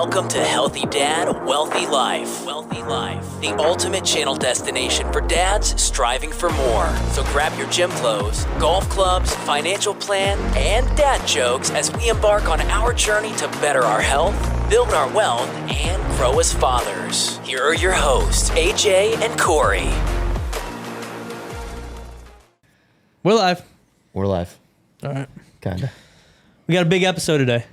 Welcome to Healthy Dad, Wealthy Life. Wealthy Life, the ultimate channel destination for dads striving for more. So grab your gym clothes, golf clubs, financial plan, and dad jokes as we embark on our journey to better our health, build our wealth, and grow as fathers. Here are your hosts, AJ and Corey. We're live. We're live. All right. Kinda. We got a big episode today.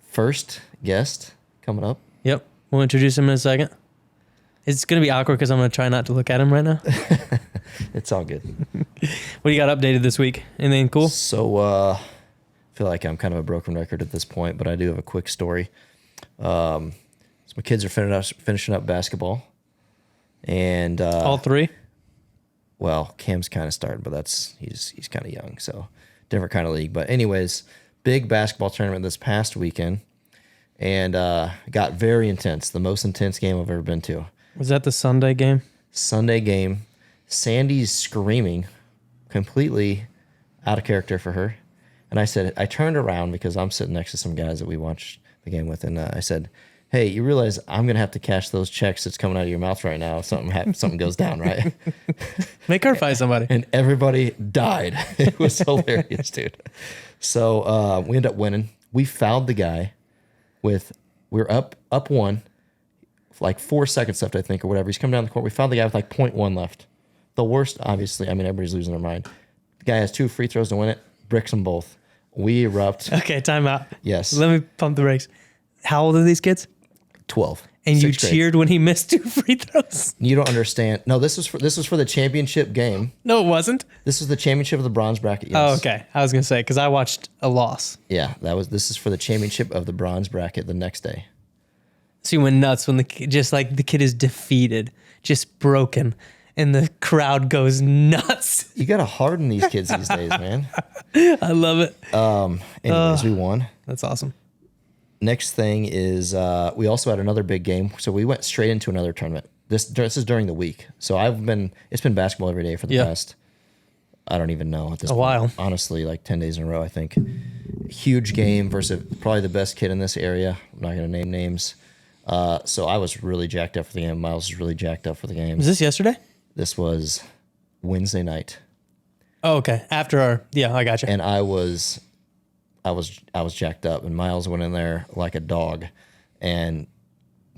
First guest coming up. Yep. We'll introduce him in a second. It's going to be awkward because I'm going to try not to look at him right now. It's all good. What do you got updated this week? Anything cool? So, I feel like I'm kind of a broken record at this point, but I do have a quick story. So my kids are finishing up basketball. And All three? well, Cam's kind of started, but he's kind of young, so different kind of league. But anyways, big basketball tournament this past weekend, and got very intense. The most intense game I've ever been to. Was that the Sunday game? Sunday game. Sandy's screaming, completely out of character for her. And I turned around because I'm sitting next to some guys that we watched the game with, and I said, "Hey, you realize I'm gonna have to cash those checks that's coming out of your mouth right now if something goes down, right?" Make her fight somebody. And everybody died. It was hilarious, dude. So we ended up winning. We fouled the guy we're up one, like 4 seconds left, I think, or whatever. He's coming down the court. We fouled the guy with like 0.1 left. The worst, obviously. I mean, everybody's losing their mind. The guy has 2 free throws to win it. Bricks them both. We erupt. Okay, time out. Yes. Let me pump the brakes. How old are these kids? 12. And you Sixth grade. cheered when he missed 2 free throws? You don't understand. No, this was for the championship game. No, it wasn't. This is the championship of the bronze bracket. Yes. Oh, okay. I was going to say, because I watched a loss. Yeah, this is for the championship of the bronze bracket the next day. So you went nuts when the kid is defeated, just broken, and the crowd goes nuts. You got to harden these kids these days, man. I love it. Anyways, we won. That's awesome. Next thing is we also had another big game, so we went straight into another tournament. This is during the week, so it's been basketball every day for the past, I don't even know at this point. While. Honestly, like 10 days in a row, I think. Huge game versus probably the best kid in this area. I'm not going to name names. So I was really jacked up for the game. Miles was really jacked up for the game. Was this yesterday? This was Wednesday night. Oh, okay. After I got you. And I was jacked up, and Miles went in there like a dog and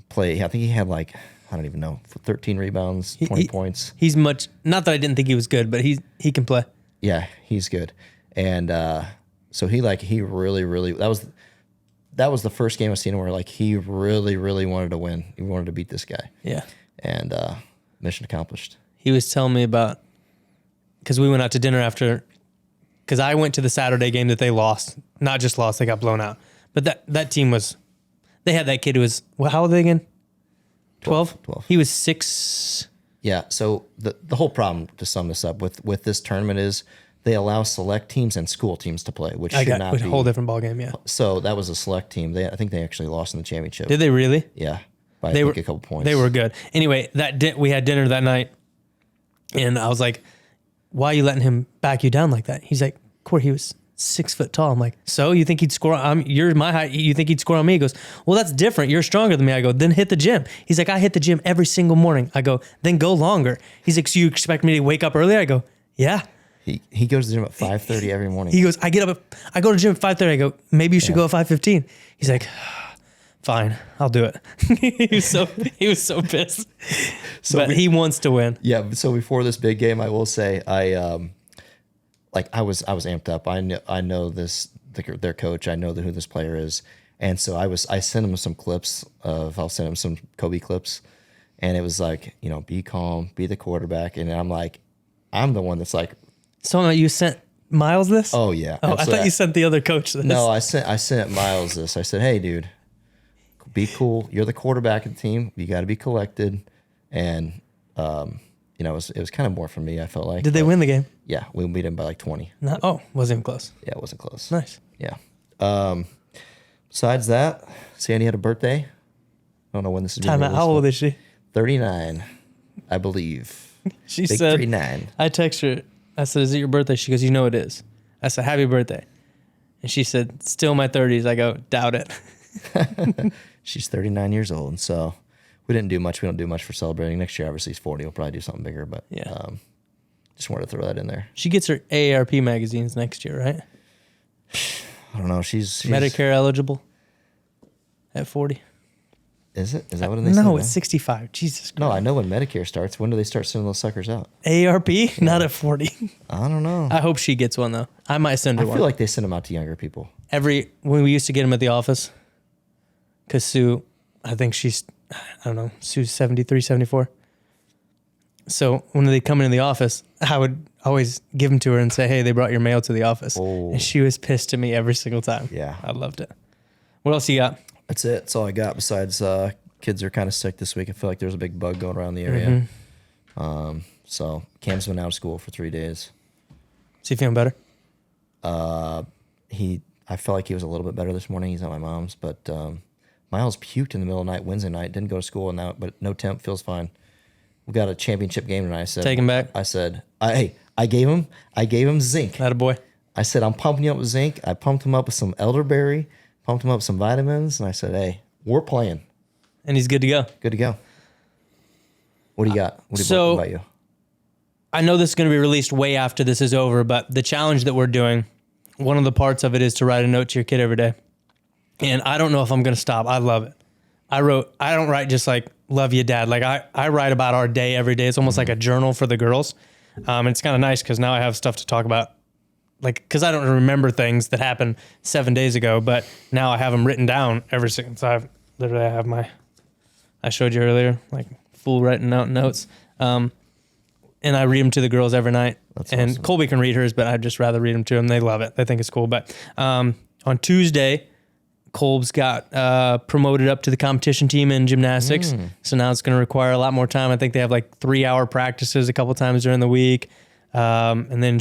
played. I think he had like, I don't even know, 13 rebounds, 20 points. He's much, not that I didn't think he was good, but he can play. Yeah, he's good. And so he really, that was the first game I've seen him where like he really, really wanted to win. He wanted to beat this guy. Yeah. And mission accomplished. He was telling me about, because we went out to dinner after, because I went to the Saturday game that they lost. Not just lost, they got blown out. But that team was, they had that kid who was, how old are they again? 12? 12. He was 6. Yeah, so the whole problem, to sum this up, with this tournament is they allow select teams and school teams to play, which should not be. A whole different ballgame, yeah. So that was a select team. I think they actually lost in the championship. Did they really? Yeah, by I think a couple points. They were good. Anyway, we had dinner that night, and I was like, why are you letting him back you down like that? He's like, Corey, he was 6 foot tall. I'm like, so you think he'd score on, you're my height, you think he'd score on me? He goes, well, that's different. You're stronger than me. I go, then hit the gym. He's like, I hit the gym every single morning. I go, then go longer. He's like, so you expect me to wake up earlier? I go, yeah. He goes to the gym at 5:30 every morning. He goes, I go to the gym at 5:30. I go, maybe you should go at 5:15. He's like, fine, I'll do it. he was so pissed. But he wants to win. Yeah. So before this big game, I will say I was amped up. I know their coach. I know who this player is, and so I sent him some clips I'll send him some Kobe clips, and it was like, be calm, be the quarterback, and I'm like, I'm the one that's like. So you sent Miles this? Oh yeah. Oh, I thought you sent the other coach this. No, I sent Miles this. I said, hey dude, be cool. You're the quarterback of the team. You got to be collected, and it was kind of more for me. I felt like. Did they win the game? Yeah, we beat him by like 20. Wasn't even close. Yeah, it wasn't close. Nice. Yeah. Besides that, Sandy had a birthday. I don't know when this is. Time out. How old is she? 39, I believe. She Big said. 39. I text her. I said, "Is it your birthday?" She goes, "You know it is." I said, "Happy birthday." And she said, "Still my 30s." I go, "Doubt it." She's 39 years old, and so we didn't do much. We don't do much for celebrating. Next year, obviously, he's 40. We'll probably do something bigger, but just wanted to throw that in there. She gets her AARP magazines next year, right? I don't know. She's Medicare eligible at 40. Is it? Is that what they say? No, it's 65. Jesus Christ. No, I know when Medicare starts. When do they start sending those suckers out? AARP? Not at 40. I don't know. I hope she gets one, though. I might send her I one. feel like they send them out to younger people. When we used to get them at the office, because Sue, I think Sue's 73, 74. So when they come into the office, I would always give them to her and say, hey, they brought your mail to the office. Oh. And she was pissed at me every single time. Yeah. I loved it. What else you got? That's it. That's all I got. Besides, kids are kind of sick this week. I feel like there's a big bug going around the area. So Cam's been out of school for 3 days. Is he feeling better? I felt like he was a little bit better this morning. He's at my mom's, but Miles puked in the middle of the night Wednesday night. Didn't go to school but no temp. Feels fine. We got a championship game tonight. I said, take him back. I said, I gave him zinc. That a boy. I said, I'm pumping you up with zinc. I pumped him up with some elderberry, pumped him up with some vitamins, and I said, hey, we're playing. And he's good to go. Good to go. What do you got? What about you? I know this is going to be released way after this is over, but the challenge that we're doing, one of the parts of it is to write a note to your kid every day. And I don't know if I'm going to stop. I love it. I don't write just like, love you, Dad. Like I write about our day every day. It's almost like a journal for the girls. And it's kind of nice because now I have stuff to talk about. Like, because I don't remember things that happened 7 days ago, but now I have them written down ever since I showed you earlier, like full writing out notes. And I read them to the girls every night. That's awesome. Colby can read hers, but I'd just rather read them to them. They love it. They think it's cool. But on Tuesday, Colb's got promoted up to the competition team in gymnastics. So now it's going to require a lot more time. I think they have like 3-hour practices a couple times during the week. And then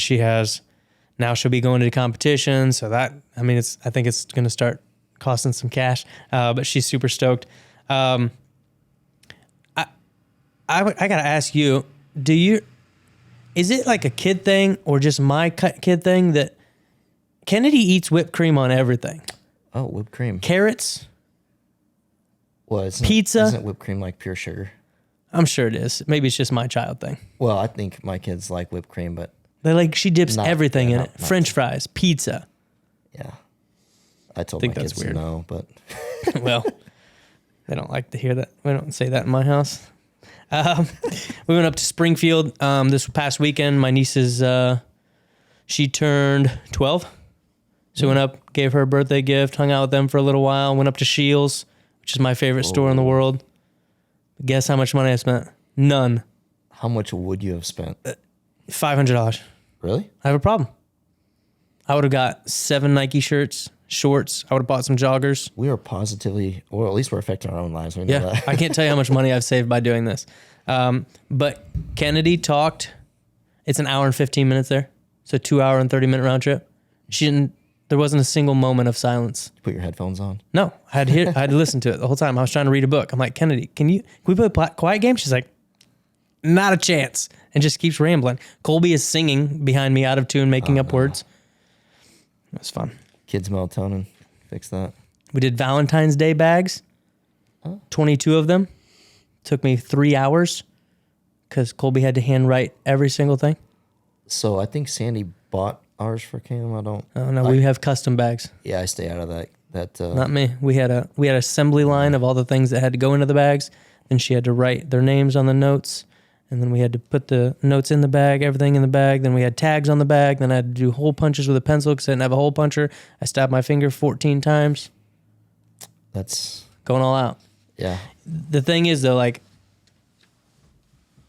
now she'll be going to the competition. So I think it's going to start costing some cash. But she's super stoked. I got to ask you, is it like a kid thing or just my kid thing that Kennedy eats whipped cream on everything? Oh, whipped cream. Carrots? Well, pizza? Isn't whipped cream like pure sugar? I'm sure it is. Maybe it's just my child thing. Well, I think my kids like whipped cream, but... she dips everything in it. French fries, pizza. Yeah. I told my kids weird. No, but... Well, they don't like to hear that. We don't say that in my house. We went up to Springfield this past weekend. My niece she turned 12. So went up, gave her a birthday gift, hung out with them for a little while, went up to Shields, which is my favorite store in the world. Guess how much money I spent? None. How much would you have spent? $500. Really? I have a problem. I would have got 7 Nike shirts, shorts. I would have bought some joggers. We are positively, or at least we're affecting our own lives. We know that. I can't tell you how much money I've saved by doing this. But Kennedy talked. It's an hour and 15 minutes there. So 2 hour and 30-minute round trip. There wasn't a single moment of silence. Put your headphones on? No, I had to listen to it the whole time. I was trying to read a book. I'm like, Kennedy, can we play a quiet game? She's like, not a chance. And just keeps rambling. Colby is singing behind me out of tune, making up words. It was fun. Kids melatonin. Fix that. We did Valentine's Day bags. 22 of them. Took me 3 hours because Colby had to handwrite every single thing. So I think Sandy bought ours for Cam. We have custom bags. Yeah, I stay out of that. Not me. We had an assembly line of all the things that had to go into the bags. Then she had to write their names on the notes. And then we had to put the notes in the bag, everything in the bag. Then we had tags on the bag. Then I had to do hole punches with a pencil because I didn't have a hole puncher. I stabbed my finger 14 times. That's going all out. Yeah. The thing is though, like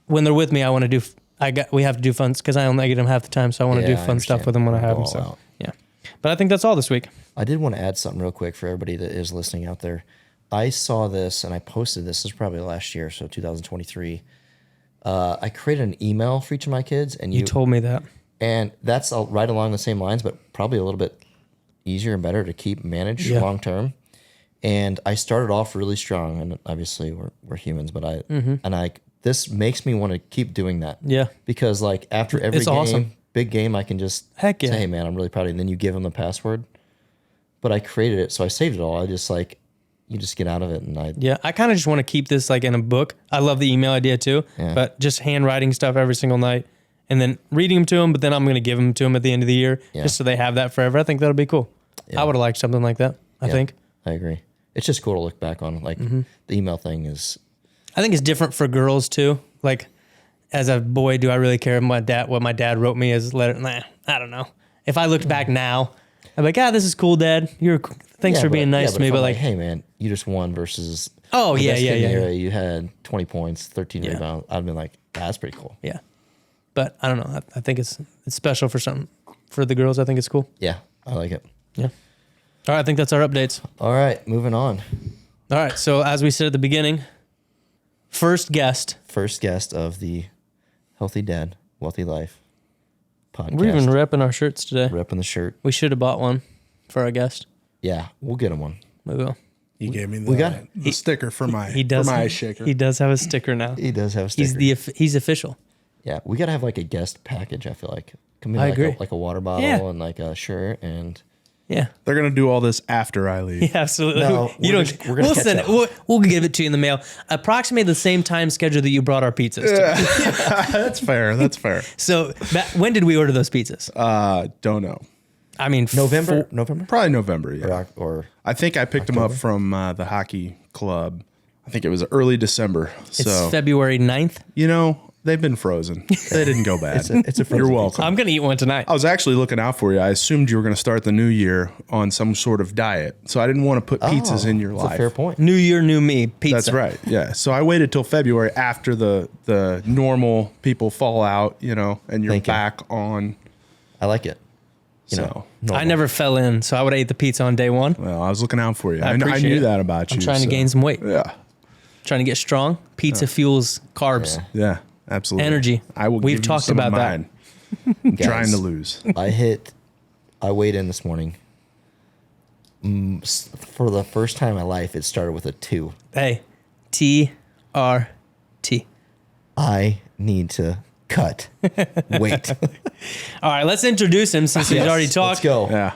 when they're with me, we have to do fun because I only get them half the time. So I want to do fun stuff with them when I have them. So yeah. But I think that's all this week. I did want to add something real quick for everybody that is listening out there. I saw this and I posted this. This was probably last year, so 2023. I created an email for each of my kids, and you told me that, and that's right along the same lines, but probably a little bit easier and better to manage long term. And I started off really strong, and obviously we're humans, but this makes me want to keep doing that. Yeah, because like after every big game, I can just say, "Hey man, I'm really proud of you." And then you give them the password. But I created it, so I saved it all. I just you just get out of it. And I kind of just want to keep this like in a book. I love the email idea too, but just handwriting stuff every single night and then reading them to them. But then I'm going to give them to them at the end of the year just so they have that forever. I think that'll be cool. Yeah. I would have liked something like that. I think. I agree. It's just cool to look back on. Like the email thing is. I think it's different for girls too. Like as a boy, do I really care what my dad wrote me as a letter? Nah, I don't know. If I looked back now, I'd be like, this is cool, Dad. Thanks for being nice to me. But like, hey man, you just won versus. Yeah. You had 20 points, 13 rebounds. I'd been like, that's pretty cool. Yeah. But I don't know. I think it's special for something. For the girls, I think it's cool. Yeah, I like it. Yeah. All right, I think that's our updates. All right, moving on. All right, so as we said at the beginning, first guest of the Healthy Dad, Wealthy Life podcast. We're even repping our shirts today. Repping the shirt. We should have bought one for our guest. Yeah, we'll get him one. We will. He gave me the sticker for my ice shaker. He does have a sticker now. He does have a sticker. He's official. Yeah, we got to have like a guest package, I feel like. Come in I like agree. like a water bottle and like a shirt and... Yeah, they're gonna do all this after I leave. Yeah, absolutely. No, we'll send it. We'll give it to you in the mail. Approximately the same time schedule that you brought our pizzas. To. That's fair. That's fair. So, when did we order those pizzas? Don't know. I mean, November. Probably November. Yeah. Or I think I picked them up from the hockey club. I think it was early December. It's February 9th. You know, they've been frozen. They didn't go bad. it's a You're welcome. I'm gonna eat one tonight. I was actually looking out for you. I assumed you were going to start the new year on some sort of diet, so I didn't want to put pizzas in your that's life. A fair point. New year, new me. Pizza. That's right. Yeah. So I waited till February after the normal people fall out, and you're back on. I like it. You know, I never fell in, so I would have ate the pizza on day one. Well, I was looking out for you. I knew that about you. I'm trying to gain some weight. Yeah. Trying to get strong. Pizza fuels carbs. Yeah, absolutely. Energy. I will. We've give talked you some about of that. mine. Trying to lose. I weighed in this morning. For the first time in my life, it started with a 2. Hey, TRT. I need to cut weight. All right, let's introduce him since he's already talked. Let's go. Yeah.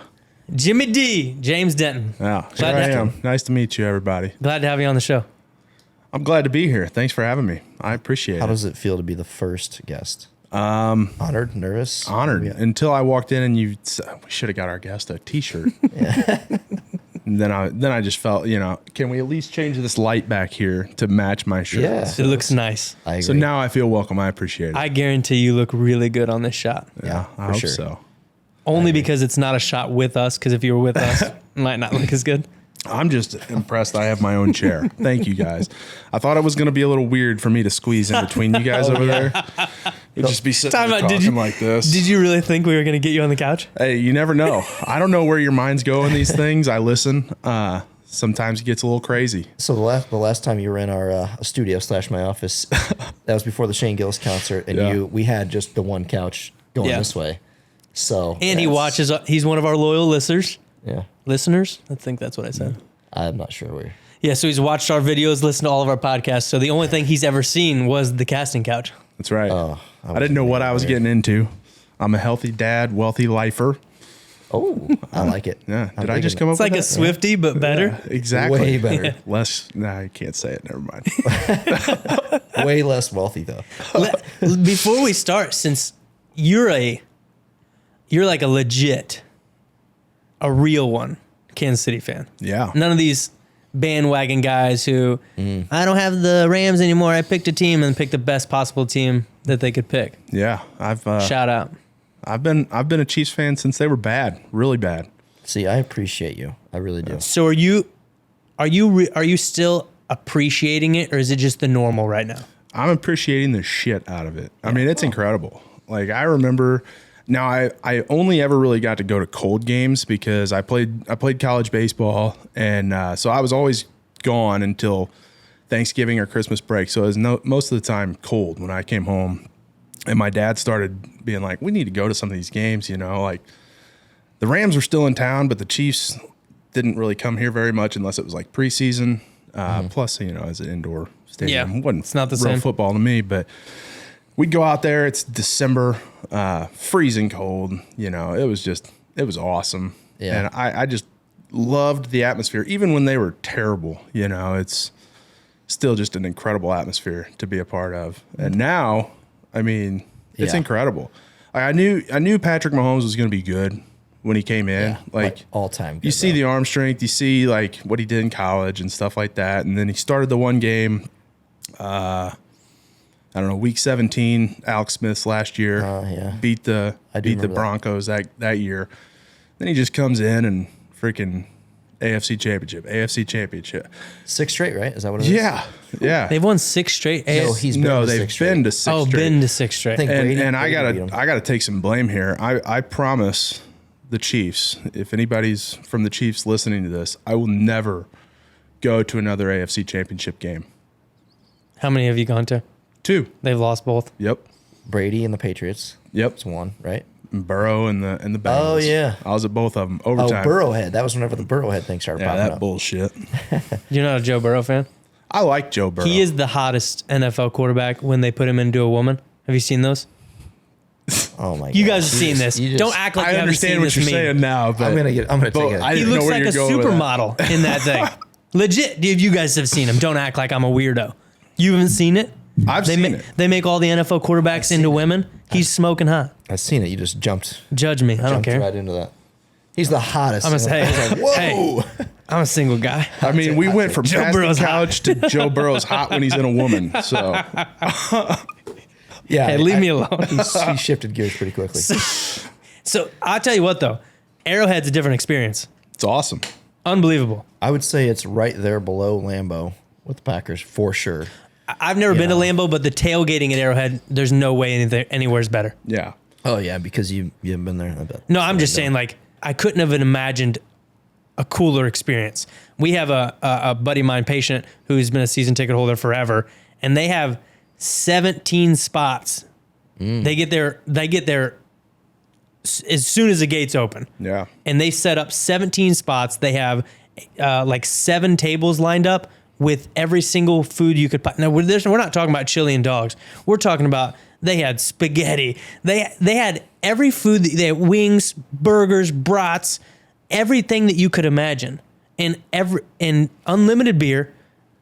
Jimmy D, James Denton. Yeah. Here I am. Nice to meet you, everybody. Glad to have you on the show. I'm gled to be here. Thanks for having me. I appreciate it. How does it feel to be the first guest? Honored, nervous? Honored. Until I walked in and we should have got our guest a T-shirt. And then I just felt, can we at least change this light back here to match my shirt? Yeah. It looks nice. I agree. So now I feel welcome. I appreciate it. I guarantee you look really good on this shot. Yeah, I hope so. Only because it's not a shot with us, because if you were with us, it might not look as good. I'm just impressed I have my own chair. Thank you, guys. I thought it was going to be a little weird for me to squeeze in between you guys over there. We'd just be sitting there talking like this. Did you really think we were going to get you on the couch? Hey, you never know. I don't know where your minds go in these things. I listen. Sometimes it gets a little crazy. So the last time you were in our studio / my office, that was before the Shane Gillis concert, and we had just the one couch going this way. So and he watches. He's one of our loyal listeners. Yeah. Listeners? I think that's what I said. I'm not sure where. Yeah, so he's watched our videos, listened to all of our podcasts. So the only thing he's ever seen was the casting couch. That's right. I didn't know what I was getting into. I'm a healthy dad, wealthy lifer. Oh, I like it. Yeah. Did I just come up It's with like a Swifty, but better. Yeah, exactly. Way better. Yeah. Less. Nah, I can't say it. Never mind. Way less wealthy, though. Before we start, since you're like a legit, a real one, Kansas City fan. Yeah. None of these bandwagon guys who, I don't have the Rams anymore. I picked a team and picked the best possible team that they could pick. Yeah. Shout out. I've been a Chiefs fan since they were bad, really bad. See, I appreciate you. I really do. So are you still appreciating it, or is it just the normal right now? I'm appreciating the shit out of it. I mean, it's incredible. Like, I remember. Now, I only ever really got to go to cold games because I played college baseball, and so I was always gone until Thanksgiving or Christmas break. So it was most of the time cold when I came home, and my dad started being like, "We need to go to some of these games." Like the Rams were still in town, but the Chiefs didn't really come here very much unless it was like preseason. Plus, as an indoor stadium, it's not the real same football to me, but. We'd go out there. It's December, freezing cold. It was awesome. Yeah. And loved the atmosphere, even when they were terrible. You know, it's still just an incredible atmosphere to be a part of. And now, I mean, it's incredible. I knew Patrick Mahomes was going to be good when he came in. Like all time. You see the arm strength, you see like what he did in college and stuff like that. And then he started the one game, I don't know, week 17, Alex Smith's last year, beat the Broncos that year. Then he just comes in and freaking AFC Championship. 6 straight, right? Is that what it is? Yeah. They've won 6 straight. No, they've been to 6 straight. Oh, been to 6 straight. And I gotta take some blame here. I promise the Chiefs, if anybody's from the Chiefs listening to this, I will never go to another AFC Championship game. How many have you gone to? 2. They've lost both. Yep. Brady and the Patriots. Yep. It's 1, right? And Burrow and the Bengals. Oh, yeah. I was at both of them. Overtime. Oh, Burrowhead. That was whenever the Burrowhead thing started popping that up. bullshit. You're not a Joe Burrow fan? I like Joe Burrow. He is the hottest NFL quarterback when they put him into a woman. Have you seen those? Oh my god! You guys have seen this. Don't act like I you haven't seen understand what this you're meme. saying now, but I'm gonna take it. I He didn't know looks where like a you're going with that. supermodel in that thing. Legit, dude. You guys have seen him. Don't act like I'm a weirdo. You haven't seen it? I've seen it. They make all the NFL quarterbacks into women. He's smoking hot. I've seen it. You just jumped. Judge me. I don't Jumped care. right into that. He's the hottest. I'm gonna say, Whoa! I'm a single guy. I mean, we went from Joe casting Burrow's couch to Joe Burrow's hot when he's in a woman. So Yeah. Hey, leave me alone. He shifted gears pretty quickly. So I'll tell you what, though, Arrowhead's a different experience. it's awesome. Unbelievable. I would say it's right there below Lambeau with the Packers for sure. I've never been to Lambeau, but the tailgating at Arrowhead, there's no way anywhere's better. Yeah. Oh yeah, because you haven't been there. I bet. No, I'm just saying, like, I couldn't have imagined a cooler experience. We have a buddy of mine, patient, who's been a season ticket holder forever, and they have 17 spots. They get there as soon as the gates open. Yeah. And they set up 17 spots. They have like 7 tables lined up with every single food you could. Now we're not talking about chili and dogs. We're talking about they had spaghetti. They had every food. They had wings, burgers, brats, everything that you could imagine, and unlimited beer,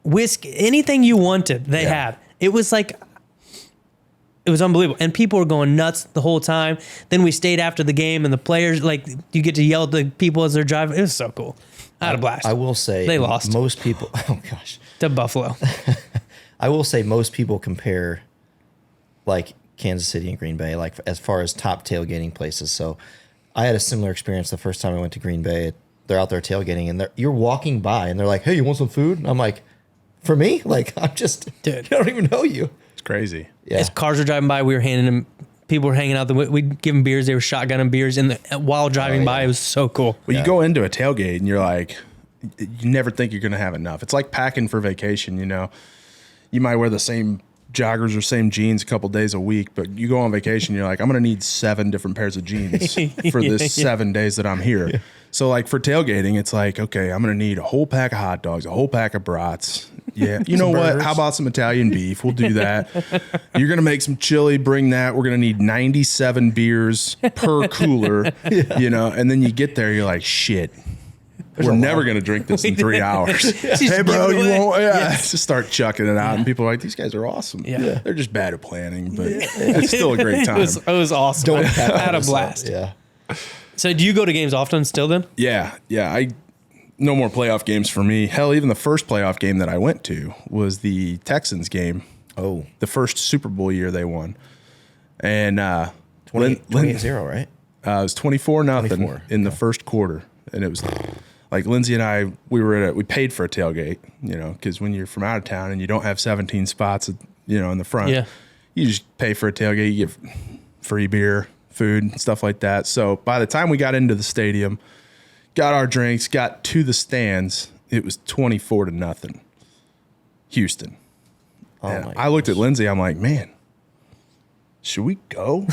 whiskey, anything you wanted. They had. It was like. It was unbelievable. And people were going nuts the whole time. Then we stayed after the game, and the players, like, you get to yell at the people as they're driving. It was so cool. I had a blast. I will say they lost. Most people. Oh gosh. To Buffalo. I will say most people compare like Kansas City and Green Bay, like as far as top tailgating places. So I had a similar experience the first time I went to Green Bay. They're out there tailgating, and you're walking by, and they're like, "Hey, you want some food?" And I'm like, "For me? Like, I'm just, Dude. I don't even know you." It's crazy. Yeah. As cars were driving by, we were handing them. People were hanging out. We'd give them beers. They were shotgunning beers while driving by. It was so cool. Well, you go into a tailgate and you're like, you never think you're going to have enough. It's like packing for vacation, you know. You might wear the same joggers or same jeans a couple days a week, but you go on vacation, you're like, I'm going to need 7 different pairs of jeans for this 7 days that I'm here. Yeah. So like for tailgating, it's like, okay, I'm going to need a whole pack of hot dogs, a whole pack of brats. Yeah. You know what? How about some Italian beef? We'll do that. You're going to make some chili, bring that. We're going to need 97 beers per cooler, you know, and then you get there, you're like, shit. We're never going to drink this in 3 hours. Hey, bro, you won't? Yeah. Just start chucking it out. And people are like, these guys are awesome. Yeah. They're just bad at planning, but it's still a great time. It was awesome. I had a blast. Yeah. So do you go to games often still then? Yeah. No more playoff games for me. Hell, even the first playoff game that I went to was the Texans game. Oh. The first Super Bowl year they won. And 28-0, right? It was 24-0 in the first quarter. And it was like Lindsay and I, we paid for a tailgate, you know, because when you're from out of town and you don't have 17 spots, you know, in the front, you just pay for a tailgate, you get free beer, food, stuff like that. So by the time we got into the stadium, got our drinks, got to the stands, it was 24-0. Houston. I looked at Lindsay, I'm like, man, should we go?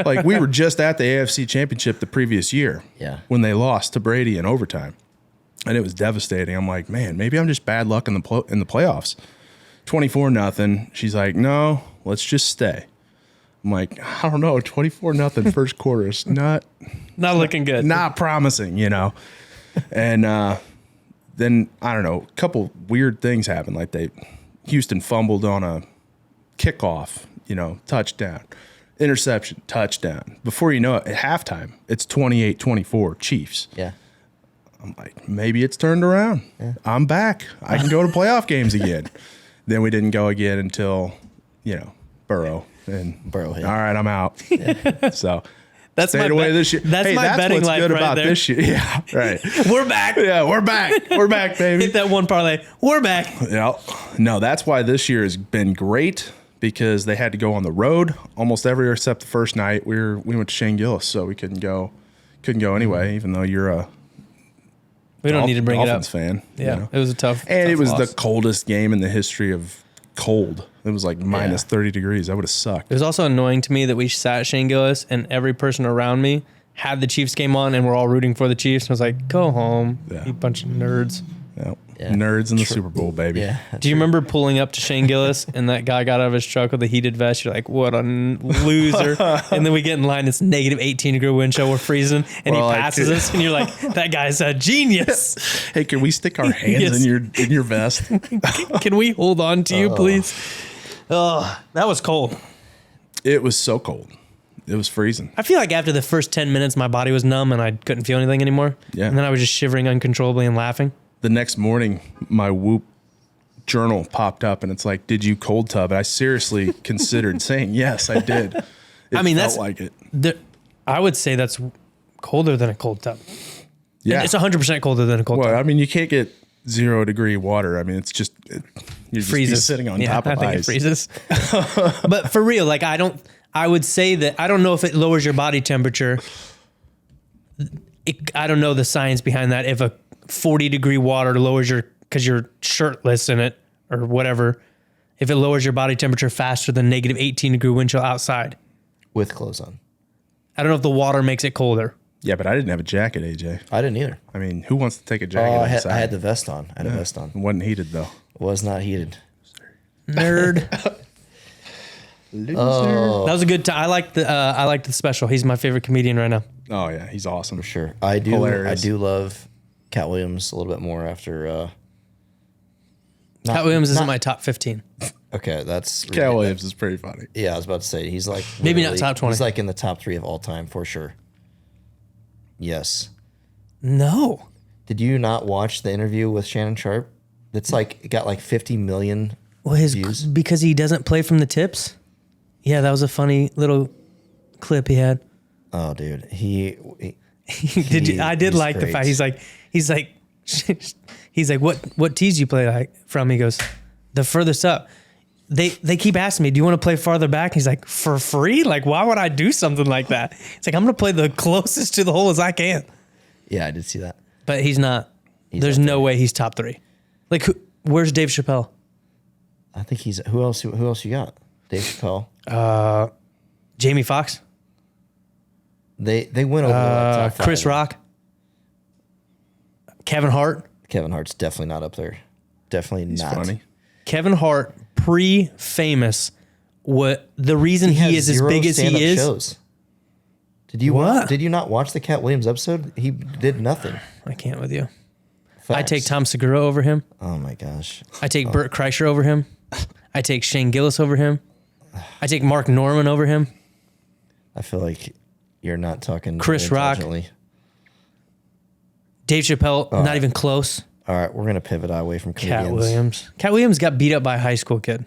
Like we were just at the AFC Championship the previous year when they lost to Brady in overtime. And it was devastating. I'm like, man, maybe I'm just bad luck in the playoffs. 24-0. She's like, no, let's just stay. I'm like, I don't know, 24-0 first quarter is not looking good. Not promising, you know. And then, I don't know, a couple weird things happened. Like Houston fumbled on a kickoff, touchdown, interception, touchdown. Before you know it, at halftime, it's 28-24 Chiefs. Yeah. I'm like, maybe it's turned around. Yeah. I'm back. I can go to playoff games again. Then we didn't go again until, Burrow. And Burrow hit. All right, I'm out. Yeah. So That's stayed away this year. That's my betting what's life good right about there. this year. Yeah, right. We're back. Yeah, we're back. We're back, baby. Hit that one parlay. We're back. Yeah. No, that's why this year has been great because they had to go on the road almost every year except the first night. We went to Shane Gillis, so we couldn't go anyway, even though you're a We don't need to bring Dolphins it up. fan. Yeah, it was a tough. And it was loss. the coldest game in the history of cold. It was like minus 30 degrees. That would have sucked. It was also annoying to me that we sat at Shane Gillis and every person around me had the Chiefs game on and we're all rooting for the Chiefs. And I was like, go home, you bunch of nerds. Yeah. Nerds in the Super Bowl, baby. Yeah. Do you remember pulling up to Shane Gillis and that guy got out of his truck with a heated vest? You're like, what a loser. And then we get in line, it's negative 18 degree wind chill, we're freezing, and he passes us, and you're like, that guy's a genius. Hey, can we stick our hands in your vest? Can we hold on to you, please? Oh, that was cold. It was so cold. It was freezing. I feel like after the first 10 minutes, my body was numb and I couldn't feel anything anymore. Yeah. And then I was just shivering uncontrollably and laughing. The next morning, my Whoop journal popped up, and it's like, "Did you cold tub?" And I seriously considered saying, "Yes, I did." That's like it. I would say that's colder than a cold tub. Yeah, And it's 100% colder than a cold tub. I mean, you can't get 0 degree water. I mean, it's just you're just Freezes. sitting on top of I think ice. it freezes. But for real, like I would say that I don't know if it lowers your body temperature. I don't know the science behind that. If a 40 degree water lowers because you're shirtless in it or whatever, if it lowers your body temperature faster than negative 18 degree wind chill outside. With clothes on. I don't know if the water makes it colder. Yeah, but I didn't have a jacket, AJ. I didn't either. I mean, who wants to take a jacket outside? I had the vest on. I had a vest on. It wasn't heated though. It was not heated. Nerd. Oh. That was a good time. I liked the special. He's my favorite comedian right now. Oh yeah, he's awesome. For sure. I Hilarious. do love Cat Williams a little bit more after Cat Williams isn't my top 15. Okay, that's Cat Williams is pretty funny. Yeah, I was about to say he's like Maybe not literally- top 20. He's like in the top 3 of all time for sure. Yes. No. Did you not watch the interview with Shannon Sharp? That's like it got like 50 million Well, views. because he doesn't play from the tips. Yeah, that was a funny little clip he had. Oh, dude, he I did he's like the great. fact he's like what tees you play like from? He goes the furthest up. They keep asking me, do you want to play farther back? He's like, for free? Like, why would I do something like that? It's like, I'm gonna play the closest to the hole as I can. Yeah, I did see that. But he's not. There's up no way he's top 3. Like, where's Dave Chappelle? I think he's who else you got? Dave Chappelle. Jamie Foxx? They went over like top 5. Chris Rock? Kevin Hart? Kevin Hart's definitely not up there. Definitely He's not. funny. Kevin Hart, pre-famous, what the reason he has is as zero big as he stand-up is. shows. Did you What? Did you not watch the Cat Williams episode? He did nothing. I can't with you. I Facts. take Tom Segura over him. Oh my gosh. I take Burt Kreischer over him. I take Shane Gillis over him. I take Mark Norman over him. I feel like you're not talking Chris Rock. intelligently. Dave Chappelle, not even close. All right, we're gonna pivot away from comedians. Cat Williams. Cat Williams got beat up by a high school kid.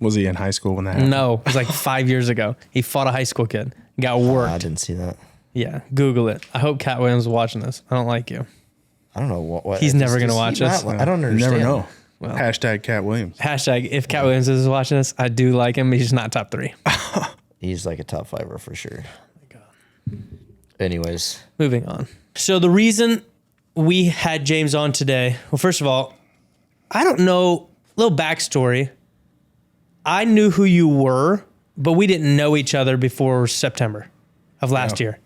Was he in high school when that happened? No, it was like 5 years ago. He fought a high school kid. Got worked. I didn't see that. Yeah, Google it. I hope Cat Williams is watching this. I don't like you. I don't know what He's never gonna does he watch not us. like- I don't You understand. never know. Hashtag Cat Williams. Hashtag if Cat Williams is watching this, I do like him. He's just not top 3. He's like a top 5er for sure. Oh my god. Anyways, Moving on. So the reason we had James on today, well, first of all, I don't know, little backstory. I knew who you were, but we didn't know each other before September of last year.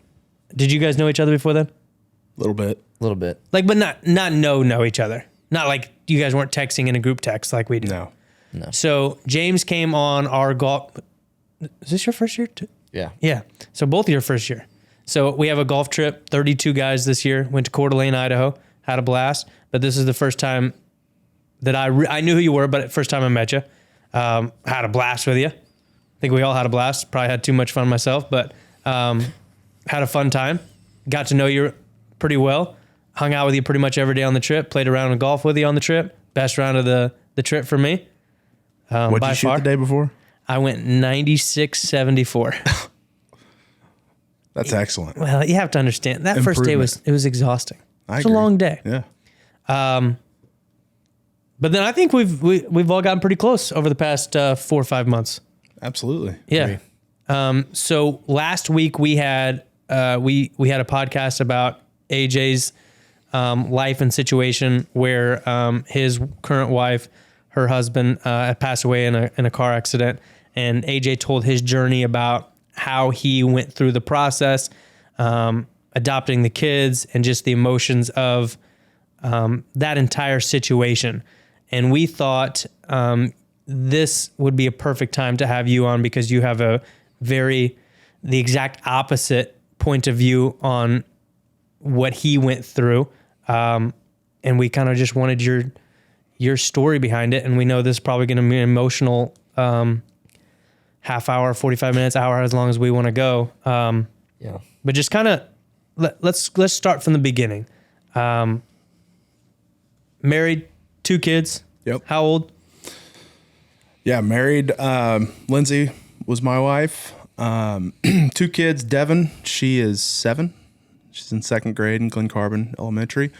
Did you guys know each other before then? A little bit. a little bit. Like, but not know each other. Not like you guys weren't texting in a group text like we do. No. So James came on our golf. Is this your first year? Yeah. Yeah. So both of your first year. So we have a golf trip, 32 guys this year, went to Coeur d'Alene, Idaho, had a blast. But this is the first time that I knew who you were, but first time I met you. Had a blast with you. I think we all had a blast. Probably had too much fun myself, but had a fun time. Got to know you pretty well. Hung out with you pretty much every day on the trip. Played a round of golf with you on the trip. Best round of the trip for me. What'd you shoot the day before? I went 96.74. That's excellent. Well, you have to understand that first day was exhausting. It's a long day. Yeah. But then I think we've all gotten pretty close over the past 4 or 5 months. Absolutely. Yeah. So last week we had we had a podcast about AJ's life and situation where his current wife, her husband, had passed away in a car accident, and AJ told his journey about how he went through the process, adopting the kids, and just the emotions of that entire situation. And we thought this would be a perfect time to have you on because you have the exact opposite point of view on what he went through. And we kind of just wanted your story behind it. And we know this is probably going to be an emotional half hour, 45 minutes, hour, as long as we want to go. Yeah. But just kind of let's start from the beginning. Married, 2 kids. Yep. How old? Yeah, married. Lindsay was my wife. 2 kids. Devin, she is 7. She's in 2nd grade in Glen Carbon Elementary.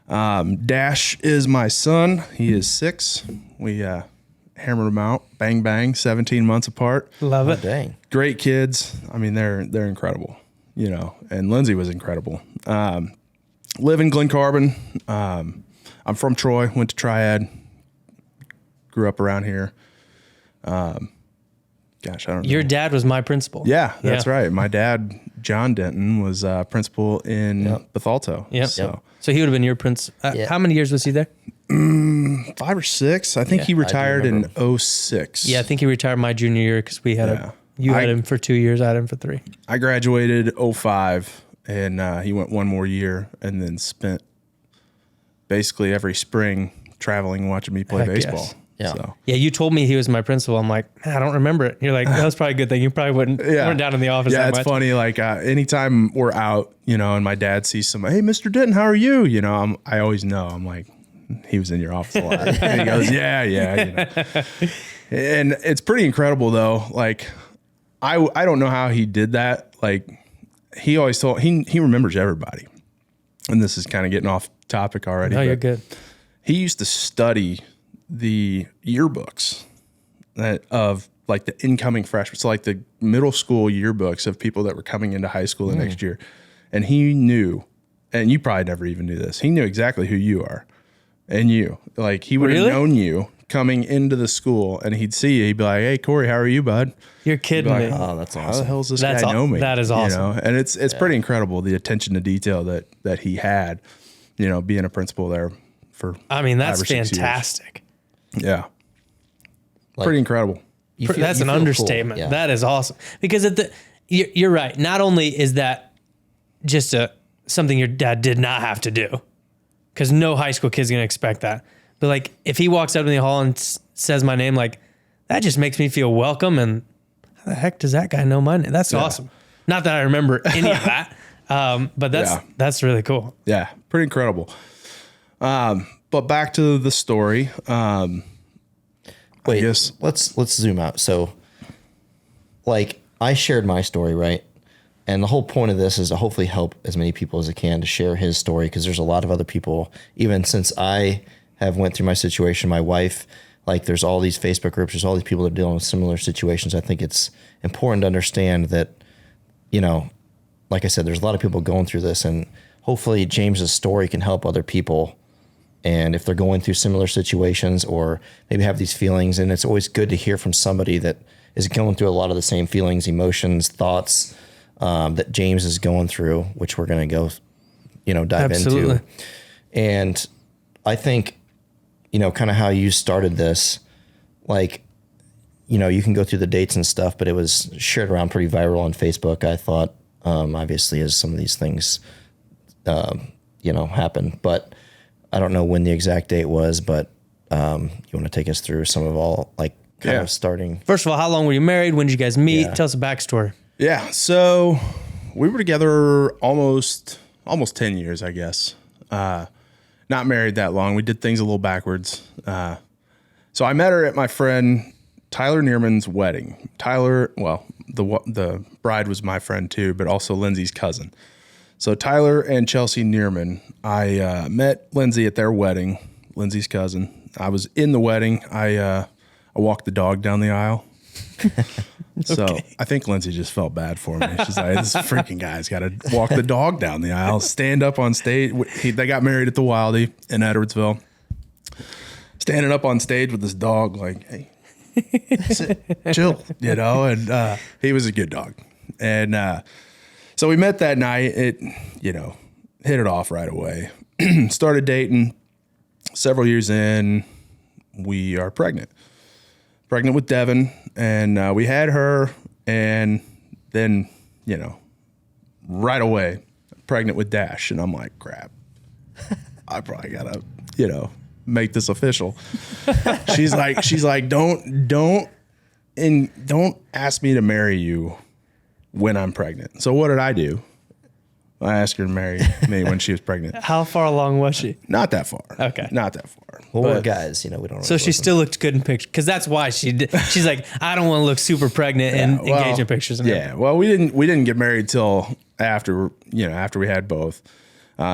Dash is my son. He is 6. We hammered them out. Bang, bang. 17 months apart. Love it. Dang. Great kids. I mean, they're incredible. And Lindsay was incredible. Live in Glen Carbon. I'm from Troy. Went to Triad. Grew up around here. I don't know. Your dad was my principal. Yeah, that's right. My dad, John Denton, was principal in Bethalto. Yeah. So he would have been your prince. How many years was he there? 5 or 6. I think he retired in 06. Yeah, I think he retired my junior year because we had you had him for 2 years. I had him for 3. I graduated 05, and he went 1 more year, and then spent basically every spring traveling, watching me play baseball. Yes. Yeah. So. Yeah, you told me he was my principal. I'm like, I don't remember it. You're like, that's probably a good thing. You probably weren't down in the office that it's much. funny. Like anytime we're out, and my dad sees somebody, hey, Mr. Denton, how are you? I always know. I'm like, he was in your office a lot. And he goes, yeah. And it's pretty incredible though. Like, I don't know how he did that. Like, he always told, he remembers everybody. And this is kind of getting off topic already. No, you're good. He used to study the yearbooks of like the incoming freshmen. So like the middle school yearbooks of people that were coming into high school the next year. And he knew, and you probably never even knew this, he knew exactly who you are. And you. Like, he would have known you coming into the school, and he'd see you. He'd be like, hey, Corey, how are you, bud? You're kidding me. Oh, that's awesome. How the hell does this guy know me? That is awesome. And it's pretty incredible, the attention to detail that he had, being a principal there for that's 5 or 6 years. fantastic. Yeah. Like, pretty incredible. That's an understatement. Cool. Yeah. That is awesome. Because you're right. Not only is that just something your dad did not have to do, because no high school kid's going to expect that. But like, if he walks up in the hall and says my name, like, that just makes me feel welcome. And how the heck does that guy know my name? That's awesome. Not that I remember any of that, but that's really cool. Yeah, pretty incredible. But back to the story. Wait, let's zoom out. So, like, I shared my story, right? And the whole point of this is to hopefully help as many people as I can to share his story, because there's a lot of other people, even since I have went through my situation, my wife, like, there's all these Facebook groups, there's all these people that are dealing with similar situations. I think it's important to understand that, like I said, there's a lot of people going through this, and hopefully James's story can help other people. And if they're going through similar situations or maybe have these feelings, and it's always good to hear from somebody that is going through a lot of the same feelings, emotions, thoughts that James is going through, which we're going to go, dive into. And I think, kind of how you started this, like, you can go through the dates and stuff, but it was shared around pretty viral on Facebook. I thought, obviously, as some of these things, happen. But I don't know when the exact date was, but you want to take us through some of all, like, kind of starting. First of all, how long were you married? When did you guys meet? Yeah. Tell us a backstory. Yeah. So we were together almost 10 years, I guess. Not married that long. We did things a little backwards. So I met her at my friend Tyler Neerman's wedding. Tyler, well, the bride was my friend too, but also Lindsay's cousin. So Tyler and Chelsea Neerman, I met Lindsay at their wedding, Lindsay's cousin. I was in the wedding. I walked the dog down the aisle. So I think Lindsay just felt bad for me. She's like, this freaking guy's got to walk the dog down the aisle, stand up on stage. They got married at the Wildie in Edwardsville. Standing up on stage with this dog, like, hey, sit, chill, and he was a good dog. And so we met that night. It, hit it off right away. Started dating. Several years in, we are pregnant with Devin, and we had her, and then, right away, pregnant with Dash, and I'm like, crap, I probably gotta, make this official. She's like, don't ask me to marry you when I'm pregnant. So what did I do? I asked her to marry me when she was pregnant. How far along was she? Not that far. Okay. Not that far. Well, But- we're guys, we don't really So she listen. still looked good in pictures, because that's why she's like, I don't want to look super pregnant and well, engage in pictures. And Yeah. Well, we didn't get married till after we had both.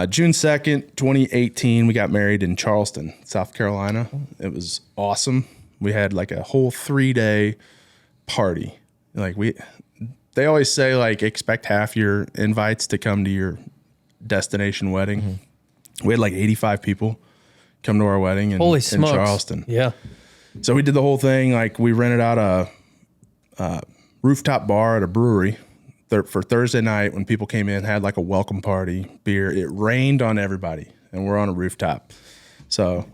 June 2nd, 2018, we got married in Charleston, South Carolina. It was awesome. We had like a whole 3-day party. They always say, like, expect half your invites to come to your destination wedding. Mm-hmm. We had like 85 people come to our wedding in Charleston. Yeah. So we did the whole thing. Like, we rented out a rooftop bar at a brewery for Thursday night when people came in, had like a welcome party, beer. It rained on everybody, and we're on a rooftop. So,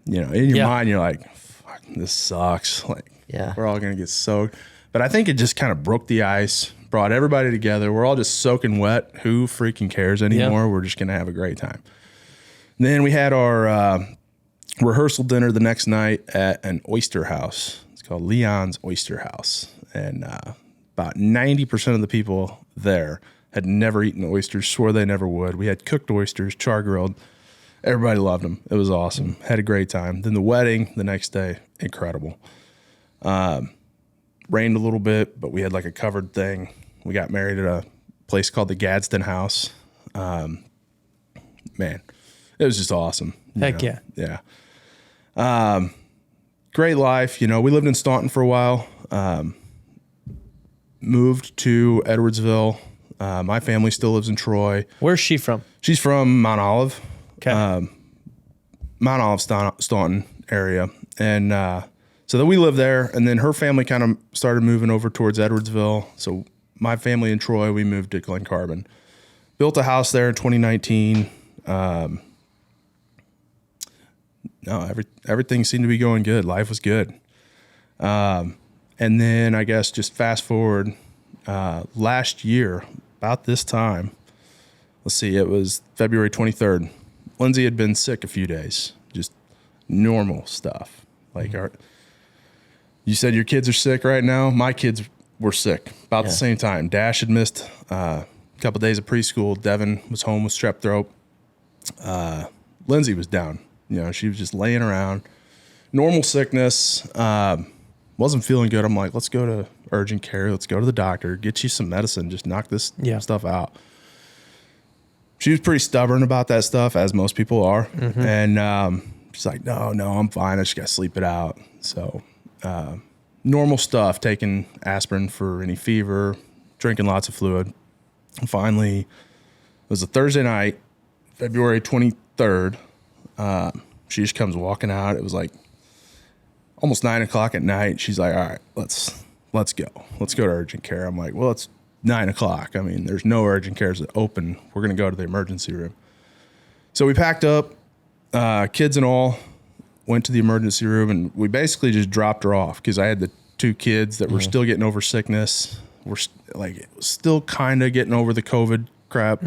in your mind, you're like, fuck, this sucks. Like, we're all going to get soaked. But I think it just kind of broke the ice, brought everybody together. We're all just soaking wet. Who freaking cares anymore? Yeah. We're just going to have a great time. And then we had our rehearsal dinner the next night at an oyster house. It's called Leon's Oyster House. And about 90% of the people there had never eaten oysters, swore they never would. We had cooked oysters, char-grilled. Everybody loved them. It was awesome. Had a great time. Then the wedding the next day, incredible. Rained a little bit, but we had like a covered thing. We got married at a place called the Gadsden House. Man, it was just awesome. Heck yeah. Yeah. Great life. We lived in Staunton for a while. Moved to Edwardsville. My family still lives in Troy. Where's she from? She's from Mount Olive. Okay. Mount Olive, Staunton area. And, so then we lived there, and then her family kind of started moving over towards Edwardsville. So my family in Troy, we moved to Glen Carbon. Built a house there in 2019. Everything seemed to be going good. Life was good. And then I guess just fast forward last year, about this time, let's see, it was February 23rd. Lindsay had been sick a few days, just normal stuff. Like you said your kids are sick right now. My kids were sick about the same time. Dash had missed a couple of days of preschool. Devin was home with strep throat. Lindsay was down. She was just laying around. Normal sickness. Wasn't feeling good. I'm like, let's go to urgent care. Let's go to the doctor. Get you some medicine. Just knock this stuff out. She was pretty stubborn about that stuff, as most people are. Mm-hmm. And she's like, no, I'm fine. I just got to sleep it out. So normal stuff, taking aspirin for any fever, drinking lots of fluid. And finally, it was a Thursday night, February 23rd. She just comes walking out. It was like almost 9:00 at night. She's like, all right, let's go. Let's go to urgent care. I'm like, well, it's 9:00. I mean, there's no urgent cares that open. We're going to go to the emergency room. So we packed up, kids and all, went to the emergency room, and we basically just dropped her off because I had the 2 kids that were still getting over sickness. we're still kind of getting over the COVID crap.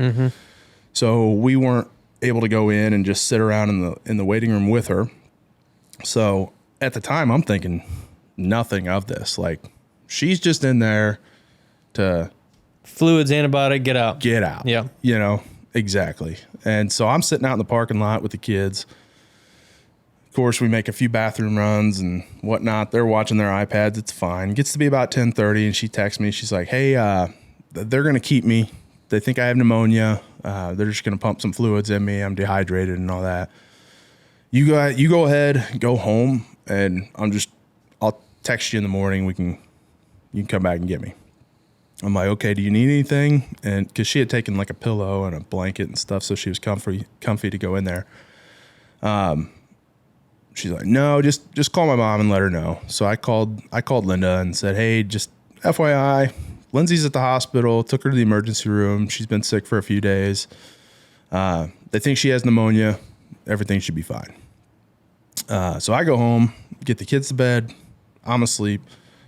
So we weren't able to go in and just sit around in the waiting room with her. So at the time, I'm thinking nothing of this. Like, she's just in there to Fluids, antibiotic, get out. get out. Yeah. You know, exactly. And so I'm sitting out in the parking lot with the kids. Of course, we make a few bathroom runs and whatnot. They're watching their iPads. It's fine. It gets to be about 10:30, and she texts me. She's like, hey, they're going to keep me. They think I have pneumonia. They're just going to pump some fluids in me. I'm dehydrated and all that. You go ahead, go home, and I'll text you in the morning. You can come back and get me. I'm like, okay, do you need anything? And because she had taken like a pillow and a blanket and stuff, so she was comfy to go in there. She's like, no, just call my mom and let her know. So I called Linda and said, hey, just FYI, Lindsay's at the hospital. Took her to the emergency room. She's been sick for a few days. They think she has pneumonia. Everything should be fine. So I go home, get the kids to bed. I'm asleep.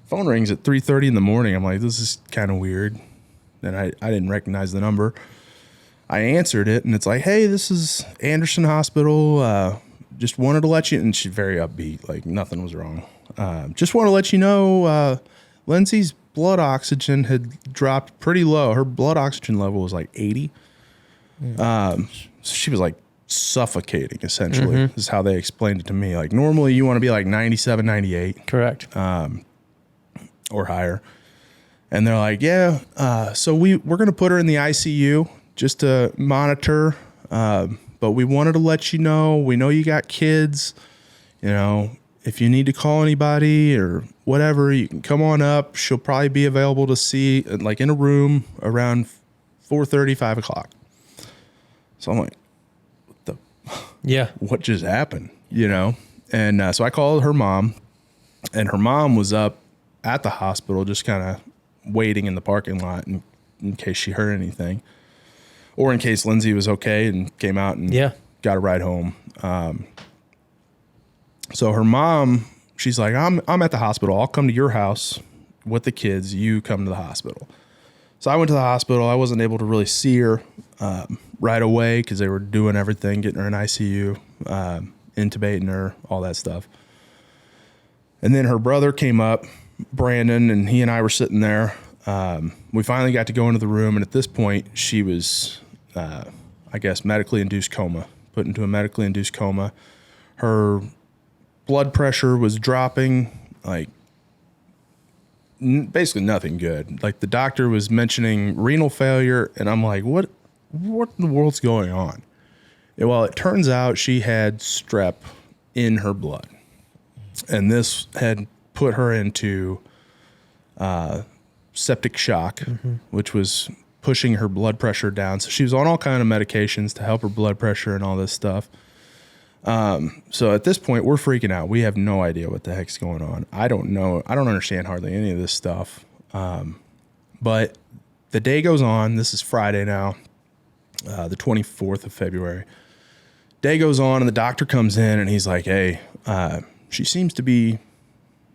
Phone rings at 3:30 in the morning. I'm like, this is kind of weird. And I didn't recognize the number. I answered it, and it's like, hey, this is Anderson Hospital. Just wanted to let you, and she's very upbeat, like nothing was wrong. Just want to let you know, Lindsay's blood oxygen had dropped pretty low. Her blood oxygen level was like 80. So she was like suffocating, essentially, is how they explained it to me. Like, normally you want to be like 97, 98. Correct. Or higher. And they're like, yeah, so we're going to put her in the ICU just to monitor. But we wanted to let you know, we know you got kids, you know, if you need to call anybody or whatever, you can come on up. She'll probably be available to see, like, in a room around 4:30, 5 o'clock. So I'm like, what just happened? You know? And so I called her mom, and her mom was up at the hospital just kind of waiting in the parking lot in case she heard anything. Or in case Lindsay was okay and came out and got a ride home. So her mom, she's like, I'm at the hospital. I'll come to your house with the kids. You come to the hospital. So I went to the hospital. I wasn't able to really see her right away because they were doing everything, getting her in ICU, intubating her, all that stuff. And then her brother came up, Brandon, and he and I were sitting there. We finally got to go into the room, and at this point, she was, I guess, medically induced coma, put into a medically induced coma. Her blood pressure was dropping, like, basically nothing good. Like, the doctor was mentioning renal failure, and I'm like, what in the world's going on? And, well, it turns out she had strep in her blood, and this had put her into septic shock, which was pushing her blood pressure down. So she was on all kind of medications to help her blood pressure and all this stuff. So at this point, we're freaking out. We have no idea what the heck's going on. I don't know. I don't understand hardly any of this stuff. But the day goes on. This is Friday now, the 24th of February. Day goes on, and the doctor comes in, and he's like, hey, she seems to be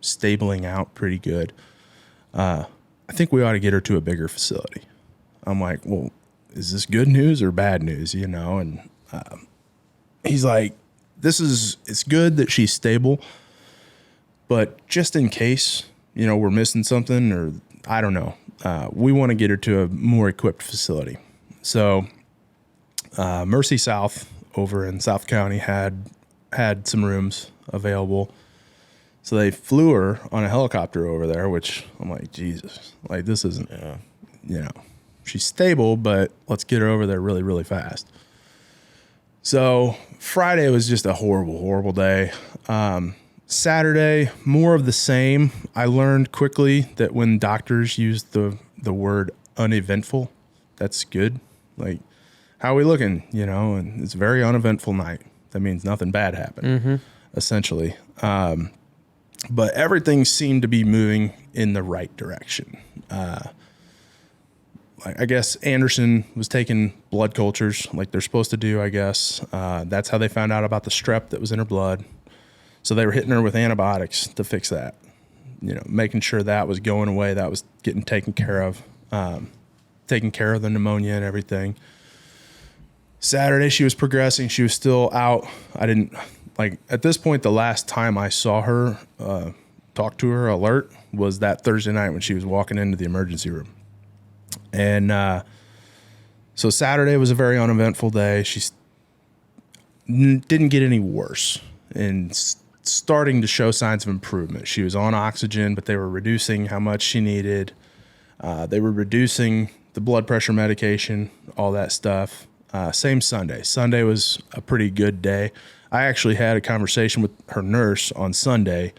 stabling out pretty good. I think we ought to get her to a bigger facility. I'm like, well, is this good news or bad news? You know? And he's like, it's good that she's stable, but just in case, you know, we're missing something, or I don't know, we want to get her to a more equipped facility. So Mercy South over in South County had some rooms available. So they flew her on a helicopter over there, which I'm like, Jesus, like, this isn't, you know, she's stable, but let's get her over there really, really fast. So Friday was just a horrible, horrible day. Saturday, more of the same. I learned quickly that when doctors use the word uneventful, that's good. Like, how are we looking? You know, and it's a very uneventful night. That means nothing bad happened, essentially. But everything seemed to be moving in the right direction. Like, I guess Anderson was taking blood cultures like they're supposed to do, I guess. That's how they found out about the strep that was in her blood. So they were hitting her with antibiotics to fix that. making sure that was going away, that was getting taken care of, taking care of the pneumonia and everything. Saturday, she was progressing. She was still out. I didn't, at this point, the last time I saw her, talk to her, alert, was that Thursday night when she was walking into the emergency room. And so Saturday was a very uneventful day. She didn't get any worse and starting to show signs of improvement. She was on oxygen, but they were reducing how much she needed. They were reducing the blood pressure medication, all that stuff. Same Sunday. Sunday was a pretty good day. I actually had a conversation with her nurse on Sunday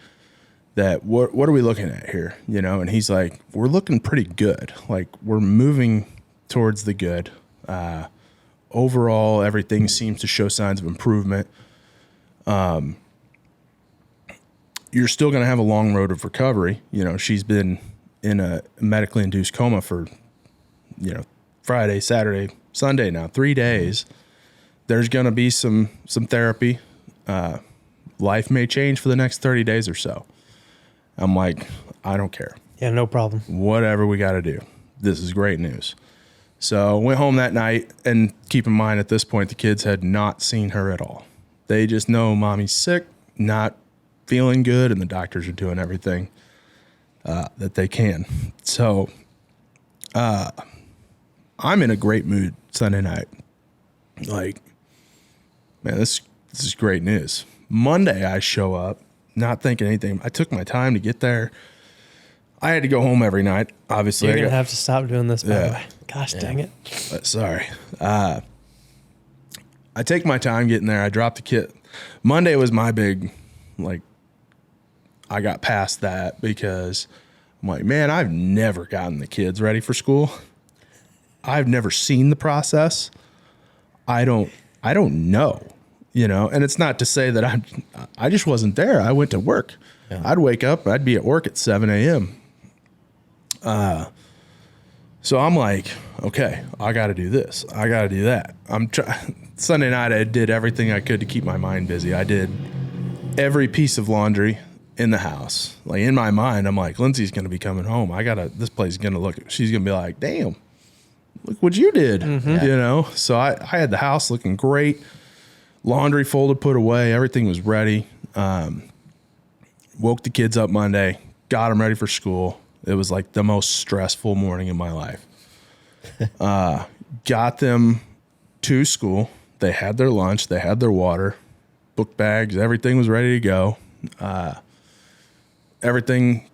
that what are we looking at here? And he's like, we're looking pretty good. Like, we're moving towards the good. Overall, everything seems to show signs of improvement. You're still going to have a long road of recovery. She's been in a medically induced coma for, Friday, Saturday, Sunday now, 3 days. There's going to be some therapy. Life may change for the next 30 days or so. I'm like, I don't care. Yeah, no problem. Whatever we got to do. This is great news. So went home that night, and keep in mind at this point, the kids had not seen her at all. They just know mommy's sick, not feeling good, and the doctors are doing everything that they can. So I'm in a great mood Sunday night. Like, man, this is great news. Monday I show up, not thinking anything. I took my time to get there. I had to go home every night, obviously. You're going to have to stop doing this, by the way. Gosh, dang it. Sorry. I take my time getting there. I dropped the kid. Monday was my big, I got past that because I'm like, man, I've never gotten the kids ready for school. I've never seen the process. I don't know, and it's not to say that I just wasn't there. I went to work. Yeah. I'd wake up, I'd be at work at 7 a.m. So I'm like, okay, I got to do this. I got to do that. Sunday night, I did everything I could to keep my mind busy. I did every piece of laundry in the house. Like, in my mind, I'm like, Lindsay's going to be coming home. This place is going to she's going to be like, damn, look what you did, So I had the house looking great. Laundry folded, put away. Everything was ready. Woke the kids up Monday, got them ready for school. It was like the most stressful morning in my life. Got them to school. They had their lunch. They had their water, book bags. Everything was ready to go. Everything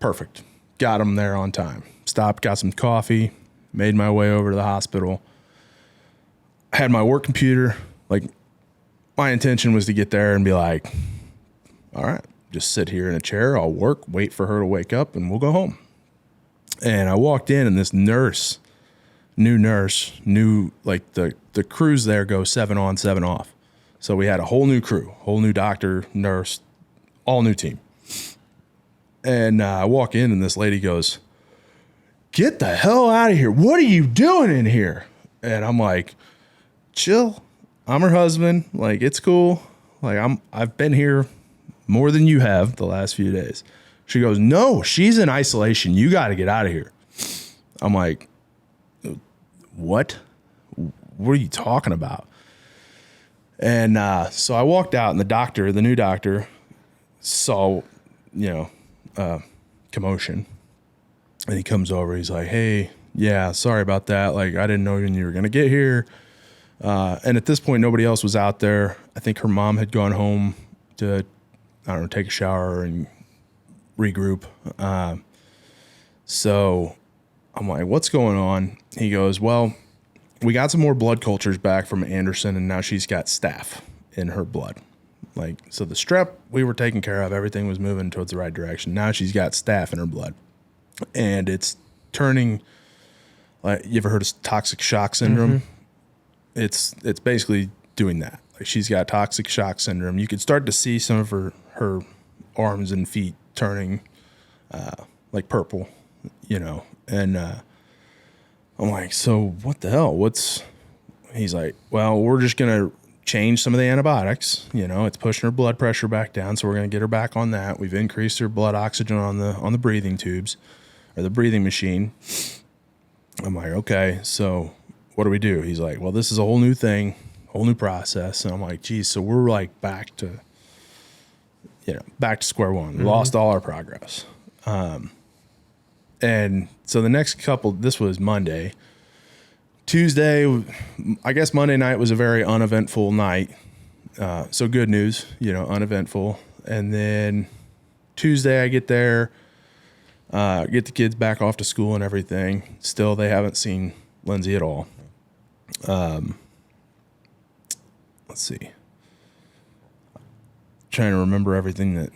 perfect. Got them there on time. Stopped, got some coffee, made my way over to the hospital. I had my work computer. My intention was to get there and be like, all right, just sit here in a chair. I'll work, wait for her to wake up, and we'll go home. And I walked in, and this new nurse, the crews there go 7 on, 7 off. So we had a whole new crew, whole new doctor, nurse, all new team. And I walk in, and this lady goes, get the hell out of here. What are you doing in here? And I'm like, chill. I'm her husband. It's cool. I've been here more than you have the last few days. She goes, no, she's in isolation. You got to get out of here. I'm like, what? What are you talking about? And so I walked out, and the new doctor, saw, commotion. And he comes over. He's like, hey, yeah, sorry about that. I didn't know when you were going to get here. And at this point, nobody else was out there. I think her mom had gone home to, take a shower and regroup. So I'm like, what's going on? He goes, well, we got some more blood cultures back from Anderson, and now she's got staph in her blood. So the strep we were taking care of, everything was moving towards the right direction. Now she's got staph in her blood, and it's turning. You ever heard of toxic shock syndrome? Mm-hmm. It's basically doing that. She's got toxic shock syndrome. You could start to see some of her arms and feet turning purple, and I'm like, so what the hell? He's like, well, we're just going to changed some of the antibiotics. You know, it's pushing her blood pressure back down, so we're going to get her back on that. We've increased her blood oxygen on the breathing tubes or the breathing machine. I'm like, okay, so what do we do? He's like, well, this is a whole new thing, whole new process. And I'm like, geez, so we're like back to square one. We lost all our progress. And so the next couple, this was Monday. Tuesday, I guess Monday night was a very uneventful night. So good news, uneventful. And then Tuesday I get there, get the kids back off to school and everything. Still, they haven't seen Lindsay at all. Let's see. Trying to remember everything that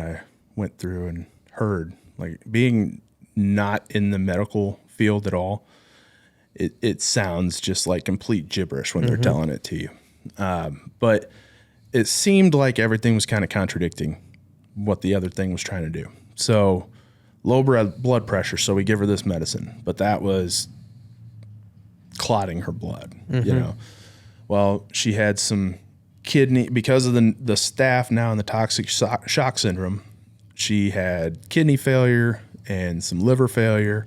I went through and heard. Like, being not in the medical field at all, it sounds just like complete gibberish when they're telling it to you. But it seemed like everything was kind of contradicting what the other thing was trying to do. So low blood pressure, so we give her this medicine, but that was clotting her blood, Well, she had some kidney, because of the staph now in the toxic shock syndrome, she had kidney failure and some liver failure.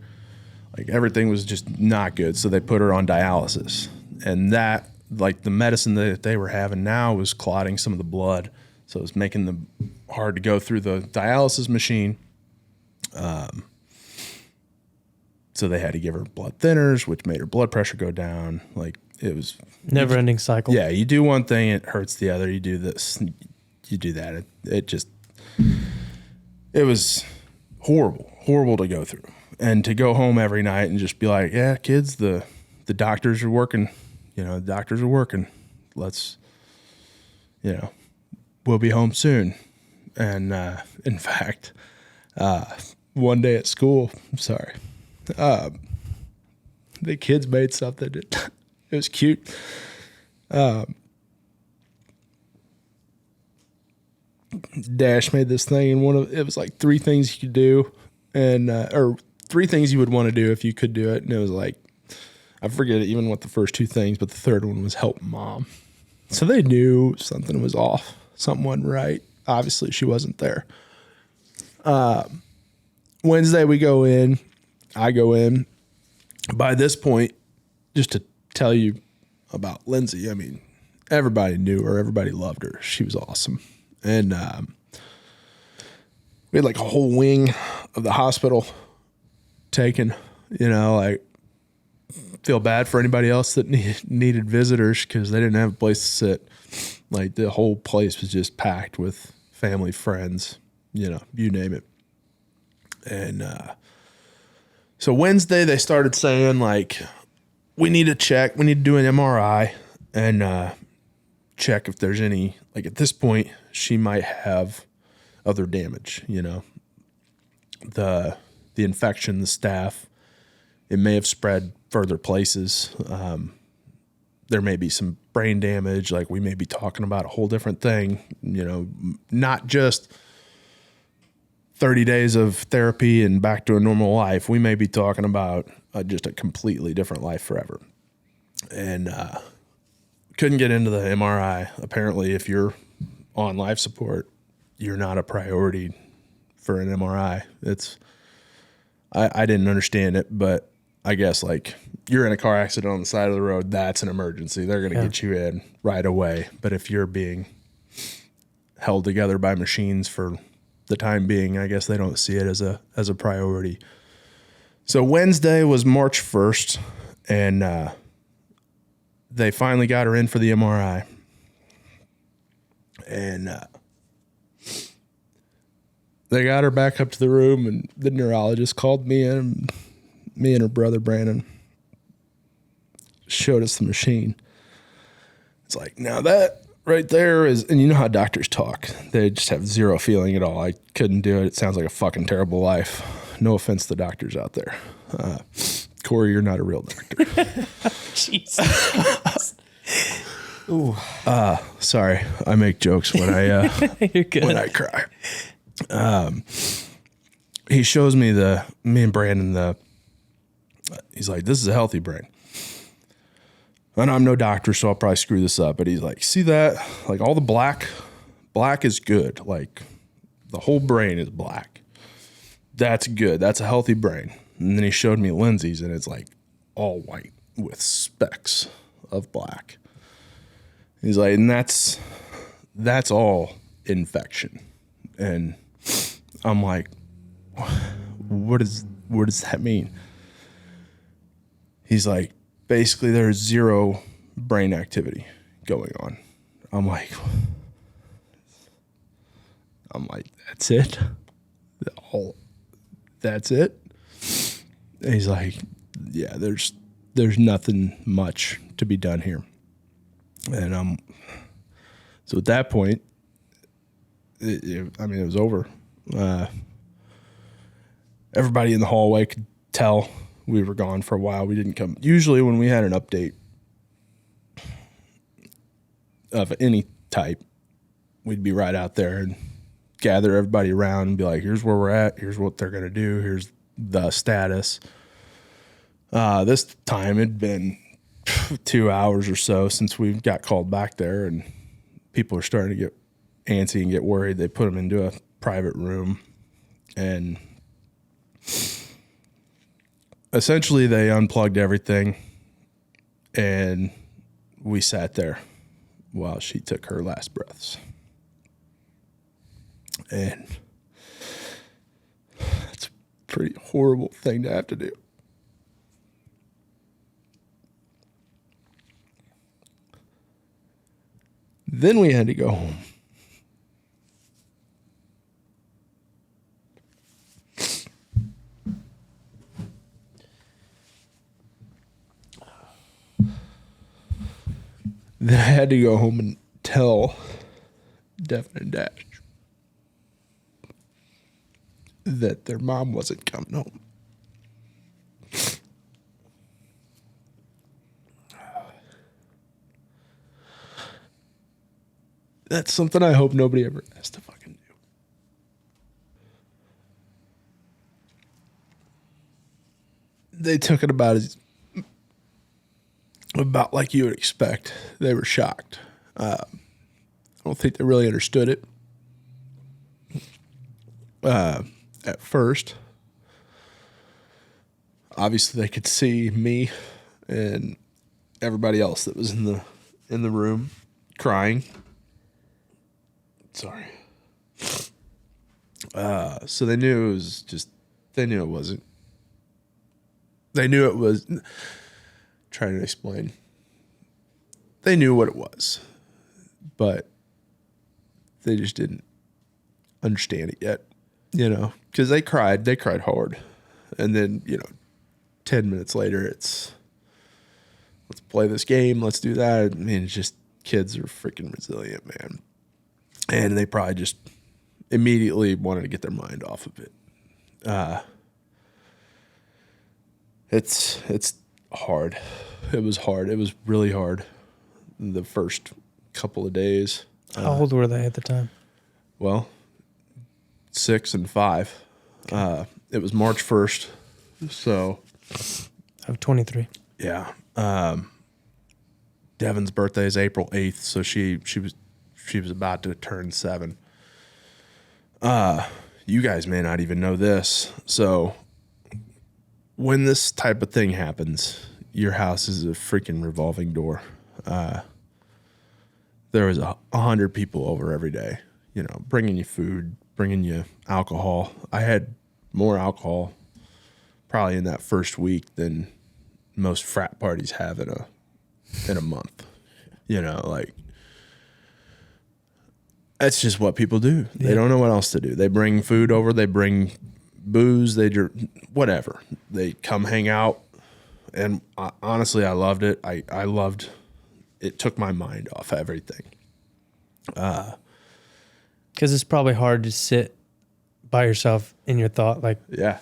Like, everything was just not good. So they put her on dialysis, and that, like, the medicine that they were having now was clotting some of the blood. So it was making them hard to go through the dialysis machine. So they had to give her blood thinners, which made her blood pressure go down. Like, it was Never ending cycle. Yeah. You do one thing, it hurts the other. You do this, you do that. It was horrible to go through. And to go home every night and just be like, yeah, kids, the doctors are working. The doctors are working. Let's, we'll be home soon. And in fact, one day at school, the kids made something. It was cute. Dash made this thing, and it was like 3 things you could do, and or 3 things you would want to do if you could do it. And it was like, I forget even what the first 2 things, but the third one was help mom. So they knew something was off, something wasn't right. Obviously, she wasn't there. Wednesday we go in, I go in. By this point, just to tell you about Lindsay, I mean, everybody knew her, everybody loved her. She was awesome. And we had like a whole wing of the hospital taken, like, feel bad for anybody else that needed visitors because they didn't have a place to sit. Like, the whole place was just packed with family, friends, you name it. And so Wednesday they started saying, like, we need to do an MRI and check if there's any, like, at this point she might have other damage, the infection, the staph, it may have spread further places. There may be some brain damage. Like, we may be talking about a whole different thing, not just 30 days of therapy and back to a normal life. We may be talking about just a completely different life forever. And couldn't get into the MRI. Apparently, if you're on life support, you're not a priority for an MRI. I didn't understand it, but I guess, like, you're in a car accident on the side of the road, that's an emergency. They're going to get you in right away. But if you're being held together by machines for the time being, I guess they don't see it as a priority. So Wednesday was March 1st, and they finally got her in for the MRI. And they got her back up to the room, and the neurologist called me in, and me and her brother Brandon showed us the machine. It's like, now that right there is, and you know how doctors talk, they just have zero feeling at all. I couldn't do it. It sounds like a fucking terrible life. No offense to the doctors out there. Corey, you're not a real doctor. Jesus. Ooh. Sorry, I make jokes when I You're good. when I cry. He shows me me and Brandon he's like, this is a healthy brain. and I'm no doctor, so I'll probably screw this up, but he's like, see that? Like all the black is good. Like the whole brain is black. That's good. That's a healthy brain. And then he showed me Lindsay's, and it's like all white with specks of black. He's like, and that's all infection. And I'm like, what does that mean? He's like, basically there's zero brain activity going on. I'm like, that's it? That's it? And he's like, yeah, there's nothing much to be done here. And so at that point, it was over. Everybody in the hallway could tell we were gone for a while. We didn't come. Usually when we had an update of any type, we'd be right out there and gather everybody around and be like, here's where we're at. Here's what they're going to do. Here's the status. This time it'd been 2 hours or so since we got called back there, and people are starting to get antsy and get worried. They put them into a private room, and essentially they unplugged everything, and we sat there while she took her last breaths. And it's a pretty horrible thing to have to do. Then we had to go home. Then I had to go home and tell Devin and Dash that their mom wasn't coming home. That's something I hope nobody ever has to fucking do. They took it about like you would expect. They were shocked. I don't think they really understood it at first. Obviously, they could see me and everybody else that was in the room crying. Sorry. So they knew it was just. They knew it wasn't. They knew it was. Trying to explain. They knew what it was, but they just didn't understand it yet, because they cried hard. And then, 10 minutes later, it's, let's play this game. Let's do that. I mean, it's just, kids are freaking resilient, man. And they probably just immediately wanted to get their mind off of it. It's hard. It was hard. It was really hard the first couple of days. How old were they at the time? Well, 6 and 5. It was March 1st. So I'm 23. Yeah. Devin's birthday is April 8th, so she was about to turn 7. You guys may not even know this. So when this type of thing happens, your house is a freaking revolving door. There was 100 people over every day, bringing you food, bringing you alcohol. I had more alcohol probably in that first week than most frat parties have in a month. That's just what people do. They don't know what else to do. They bring food over, they bring booze, they do whatever. They come hang out. And honestly, I loved it. I loved it. Took my mind off everything. Because it's probably hard to sit by yourself in your thought. Yeah.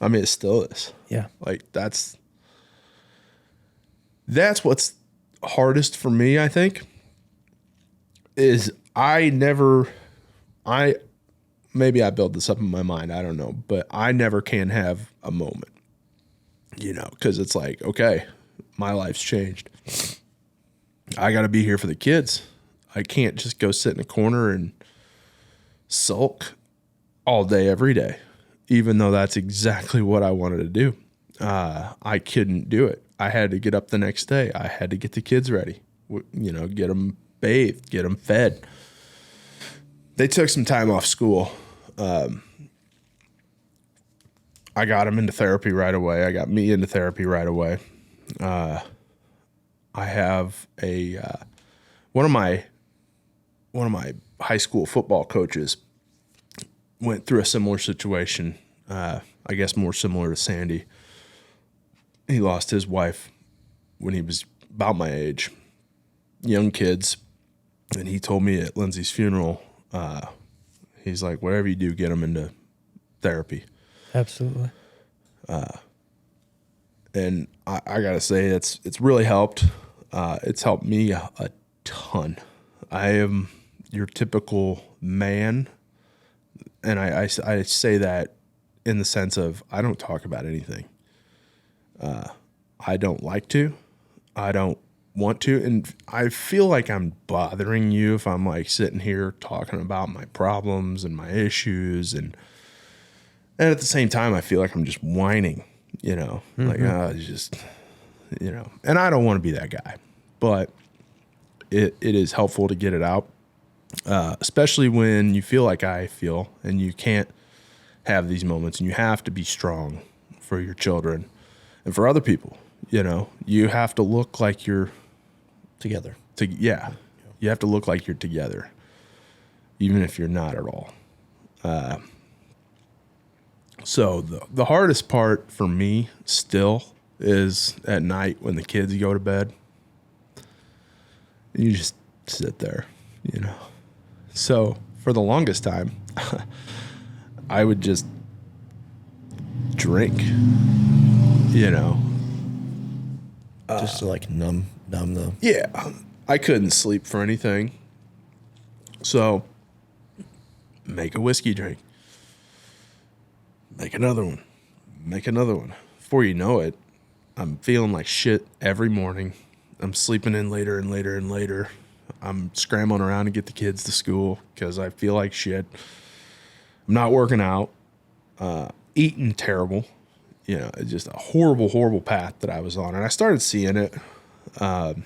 I mean, it still is. Yeah. That's what's hardest for me, I think, is maybe I build this up in my mind. I don't know. But I never can have a moment. Because it's like, okay, my life's changed. I got to be here for the kids. I can't just go sit in a corner and sulk all day, every day, even though that's exactly what I wanted to do. I couldn't do it. I had to get up the next day. I had to get the kids ready, get them bathed, get them fed. They took some time off school. I got them into therapy right away. I got me into therapy right away. I have one of my high school football coaches went through a similar situation. I guess more similar to Sandy. He lost his wife when he was about my age, young kids. And he told me at Lindsay's funeral, he's like, whatever you do, get them into therapy. Absolutely. And I gotta say, it's really helped. It's helped me a ton. I am your typical man, and I say that in the sense of I don't talk about anything. I don't like to. I don't want to, and I feel like I'm bothering you if I'm like sitting here talking about my problems and my issues, and at the same time I feel like I'm just whining, like just, and I don't want to be that guy, but it is helpful to get it out, especially when you feel like I feel, and you can't have these moments, and you have to be strong for your children and for other people. You have to look like you're Together. You have to look like you're together, even if you're not at all. So the hardest part for me still is at night when the kids go to bed. You just sit there, So for the longest time, I would just drink, Just to like numb the. Yeah, I couldn't sleep for anything. So make a whiskey drink. Make another one. Make another one. Before you know it, I'm feeling like shit every morning. I'm sleeping in later and later and later. I'm scrambling around to get the kids to school because I feel like shit. I'm not working out. Eating terrible. It's just a horrible, horrible path that I was on. And I started seeing it. And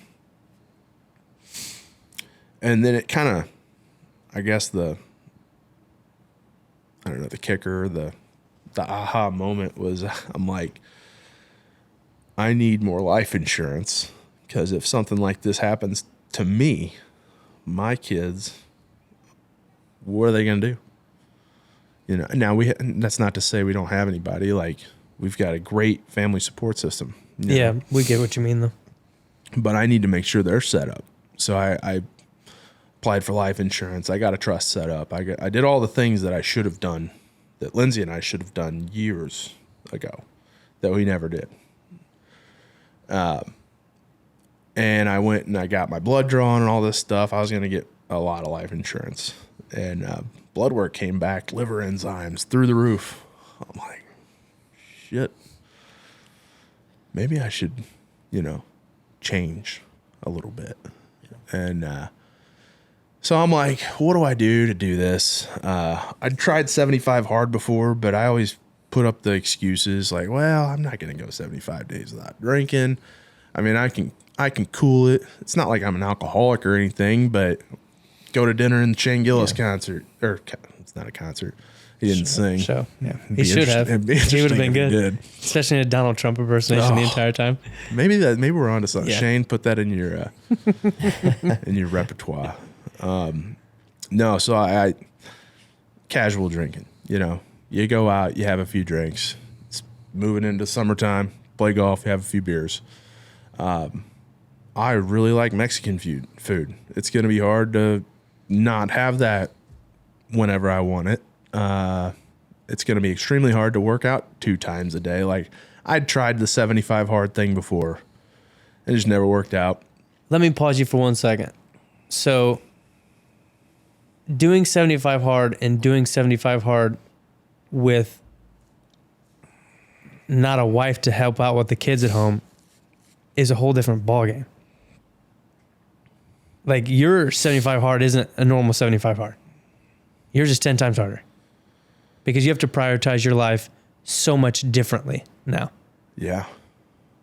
then it kind of, I guess the kicker, the aha moment was I'm like, I need more life insurance because if something like this happens to me, my kids, what are they going to do? Now that's not to say we don't have anybody. Like, we've got a great family support system. Yeah, we get what you mean, though. But I need to make sure they're set up. So I applied for life insurance. I got a trust set up. I did all the things that I should have done, that Lindsay and I should have done years ago, that we never did. And I went and I got my blood drawn and all this stuff. I was going to get a lot of life insurance. And blood work came back, liver enzymes through the roof. I'm like, shit. Maybe I should, change a little bit. And so I'm like, what do I do to do this? I tried 75 hard before, but I always put up the excuses like, well, I'm not going to go 75 days without drinking. I mean, I can cool it. It's not like I'm an alcoholic or anything, but go to dinner in the Shane Gillis concert, or it's not a concert. He didn't sing. Show. Yeah. He should have. He would have been good. Especially a Donald Trump impersonation the entire time. Maybe we're onto something. Yeah. Shane, put that in your in your repertoire. No, so I casual drinking. You go out, you have a few drinks. It's moving into summertime, play golf, you have a few beers. I really like Mexican food. It's going to be hard to not have that whenever I want it. It's going to be extremely hard to work out 2 times a day. Like, I'd tried the 75 hard thing before. It just never worked out. Let me pause you for 1 second. So, doing 75 hard and doing 75 hard with not a wife to help out with the kids at home is a whole different ballgame. Like your 75 hard isn't a normal 75 hard. Yours is 10 times harder because you have to prioritize your life so much differently now. Yeah.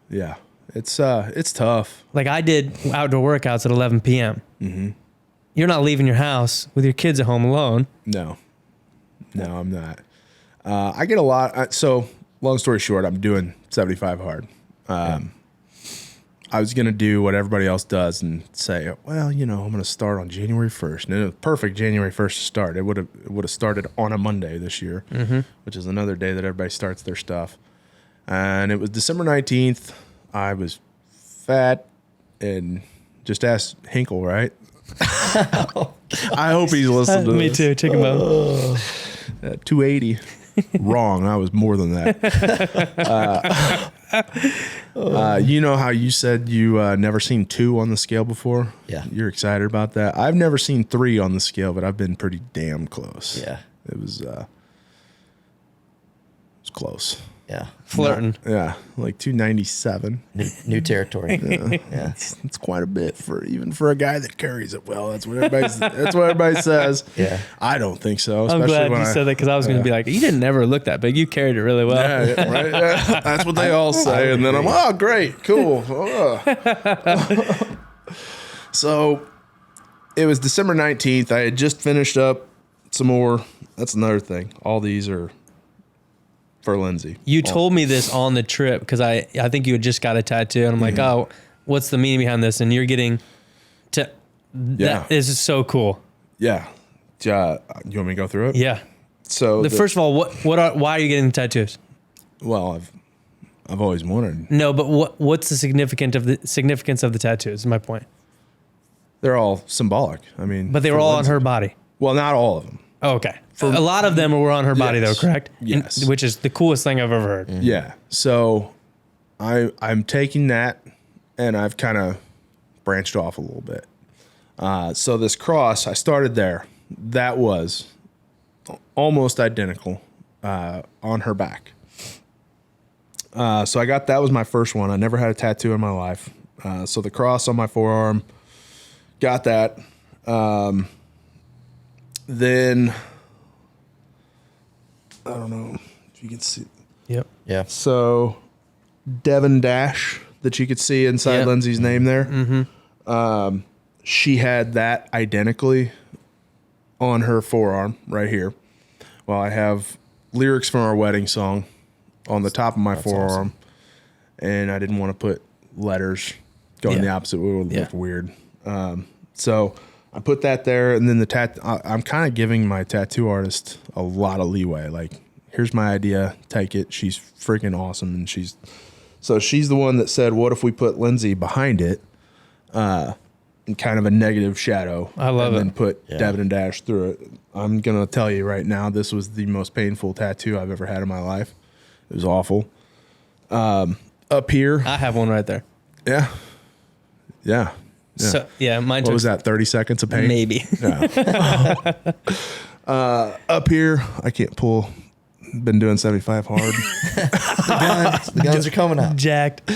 Yeah. It's tough. Like I did outdoor workouts at 11 p.m. Mm-hmm. You're not leaving your house with your kids at home alone. No, I'm not. I get a lot. So long story short, I'm doing 75 hard. I was going to do what everybody else does and say, well, I'm going to start on January 1st. And it was perfect January 1st to start. It would have started on a Monday this year, which is another day that everybody starts their stuff. And it was December 19th. I was fat and just asked Hinkle, right? I hope he's listening to Me this. too. Chicken bone. 280. Wrong. I was more than that. You know how you said you never seen 2 on the scale before? Yeah. You're excited about that. I've never seen 3 on the scale, but I've been pretty damn close. Yeah. It was close. Yeah. Flirting. Yeah, like 297. New territory. Yeah. It's quite a bit even for a guy that carries it well. That's what everybody says. Yeah. I don't think so. I'm glad you said that because I was going to be like, you didn't ever look that big. You carried it really well. Yeah, right. Yeah, that's what they all say, and then I'm great, cool. So it was December 19th. I had just finished up some more. That's another thing. All these are for Lindsay. You told me this on the trip because I think you had just got a tattoo, and I'm like, oh, what's the meaning behind this? And you're getting to that is so cool. Yeah. You want me to go through it? Yeah. So First of all, why are you getting the tattoos? Well, I've always wanted. No, but what's the significance of the tattoos? Is my point. They're all symbolic. I mean, But they were all on her body. Well, not all of them. Oh, okay. A lot of them were on her body, Yes. though, correct? Yes. Which is the coolest thing I've ever heard. Yeah. So I'm taking that, and I've kind of branched off a little bit. So this cross, I started there. That was almost identical on her back. So I got that was my first one. I never had a tattoo in my life. So the cross on my forearm, got that. Then I don't know if you can see. Yep. Yeah. So Devin Dash that you could see inside Yep. Lindsay's name there. Mm-hmm. She had that identically on her forearm right here. Well, I have lyrics from our wedding song on the top of my forearm. Awesome. And I didn't want to put letters going the opposite way. It would look weird. So I put that there, and then I'm kind of giving my tattoo artist a lot of leeway. Like, here's my idea, take it. She's freaking awesome, and she's the one that said, "What if we put Lindsay behind it, in kind of a negative shadow?" I love it. And then put Devin and Dash through it. I'm gonna tell you right now, this was the most painful tattoo I've ever had in my life. It was awful. Up here, I have one right there. yeah. So mine What took was that? 30 seconds of pain. maybe. Up here, I can't pull. Been doing 75 hard. The guns are coming out. Jacked.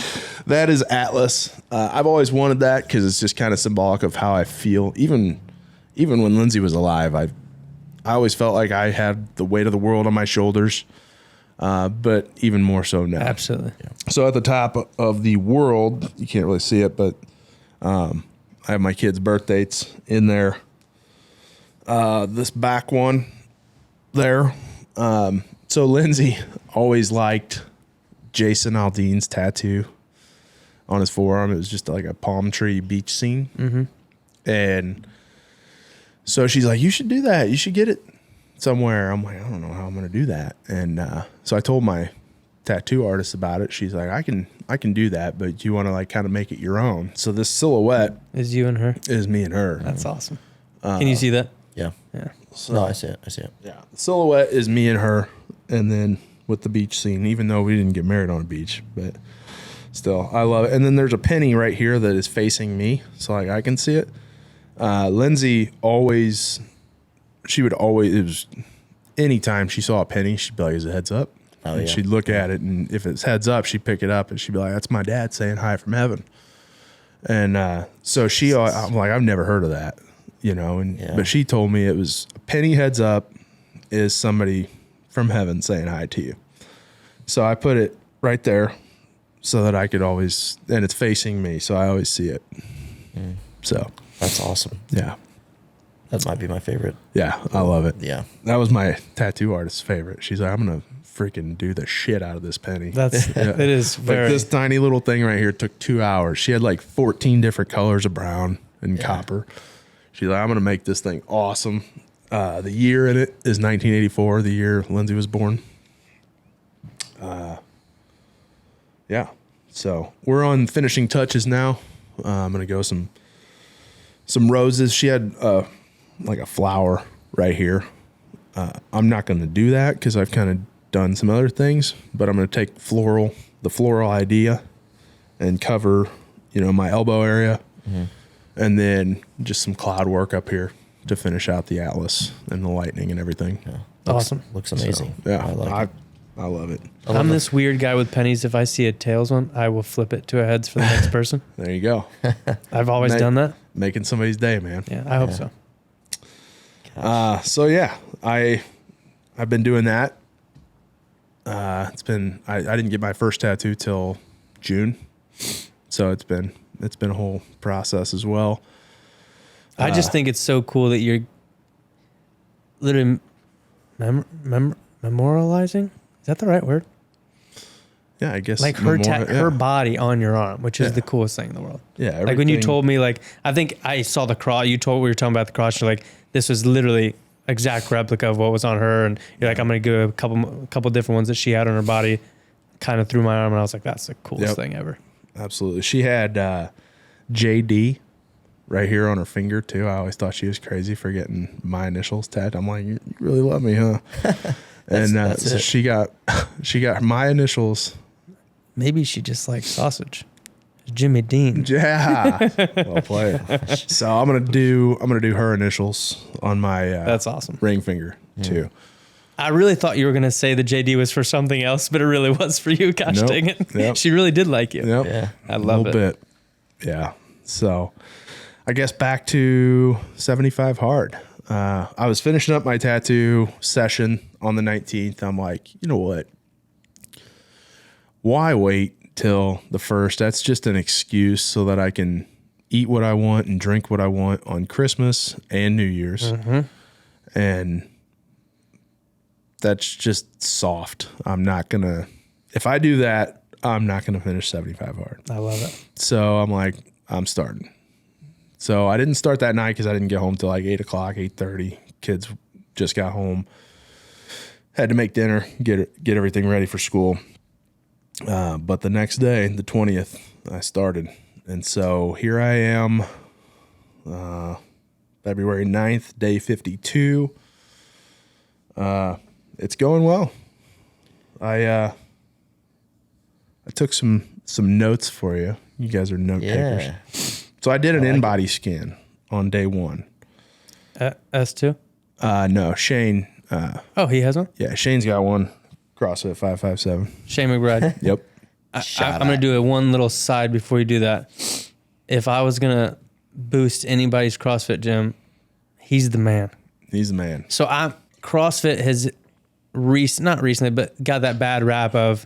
That is Atlas. I've always wanted that because it's just kind of symbolic of how I feel. Even when Lindsay was alive, I always felt like I had the weight of the world on my shoulders. But even more so now. Absolutely. So at the top of the world, you can't really see it, but I have my kids' birth dates in there. This back one there. So Lindsay always liked Jason Aldean's tattoo on his forearm. It was just like a palm tree beach scene. Mm-hmm. And so she's like, you should do that. You should get it somewhere. I'm like, I don't know how I'm going to do that. And so I told my tattoo artist about it. She's like, I can do that, but you want to like kind of make it your own. So this silhouette Is you and her? is me and her. That's awesome. Can you see that? Yeah. Yeah. No, I see it. Yeah. The silhouette is me and her, and then with the beach scene, even though we didn't get married on a beach, but still, I love it. And then there's a penny right here that is facing me, so like I can see it. Lindsay anytime she saw a penny, she'd be like, is it heads up? Oh, And yeah. she'd look at it, and if it's heads up, she'd pick it up, and she'd be like, that's my dad saying hi from heaven. And so I'm like, I've never heard of that, but she told me it was a penny heads up is somebody from heaven saying hi to you. So I put it right there so that I could always, and it's facing me, so I always see it. So That's awesome. yeah. That might be my favorite. Yeah, I love it. Yeah. That was my tattoo artist's favorite. She's like, I'm going to freaking do the shit out of this penny. It is very. Like this tiny little thing right here took 2 hours. She had like 14 different colors of brown and copper. She's like, I'm going to make this thing awesome. The year in it is 1984, the year Lindsay was born. Yeah. So we're on finishing touches now. I'm going to go some roses. She had like a flower right here. I'm not going to do that because I've kind of done some other things, but I'm going to take the floral idea and cover, my elbow area, and then just some cloud work up here to finish out the atlas and the lightning and everything. Yeah. Awesome. Looks amazing. So, yeah, I like it. I love it. I'm this weird guy with pennies. If I see a tails one, I will flip it to a heads for the next person. There you go. I've always done that. Making somebody's day, man. Yeah, I hope so. So yeah, I've been doing that. It's been I didn't get my first tattoo till June, so it's been a whole process as well. I just think it's so cool that you're literally memorializing. Is that the right word? Yeah, I guess Like her body on your arm, which is the coolest thing in the world. Yeah, like when you told me, like I think I saw the cross. We were talking about the cross. You're like, this was literally exact replica of what was on her, and you're like, I'm gonna go a couple different ones that she had on her body, kind of through my arm, and I was like, that's the coolest thing ever. Absolutely, she had JD right here on her finger too. I always thought she was crazy for getting my initials tattooed. I'm like, you really love me, huh? And so she got my initials. Maybe she just likes sausage. Jimmy Dean. Yeah, well played. So I'm gonna do her initials on my that's awesome ring finger too. I really thought you were gonna say the JD was for something else, but it really was for you. Gosh dang it! Yep. She really did like you. Yep. Yeah. I love it. A little bit. Yeah. So I guess back to 75 hard. I was finishing up my tattoo session on the 19th. I'm like, you know what? Why wait till the 1st? That's just an excuse so that I can eat what I want and drink what I want on Christmas and New Year's. And that's just soft. I'm not going to, if I do that, I'm not going to finish 75 hard. I love it. So I'm like, I'm starting. So I didn't start that night because I didn't get home till like 8 o'clock, 8:30. Kids just got home. Had to make dinner, get everything ready for school. But the next day, the 20th, I started. And so here I am, February 9th, day 52. It's going well. I took some notes for you. You guys are note takers. So I did an in-body scan on day 1. S2? No, Shane. Oh, he has one? Yeah, Shane's got one. CrossFit 557. Shane McBride. Yep. I'm going to do one little side before you do that. If I was going to boost anybody's CrossFit gym, he's the man. He's the man. So CrossFit has not recently, but got that bad rap of,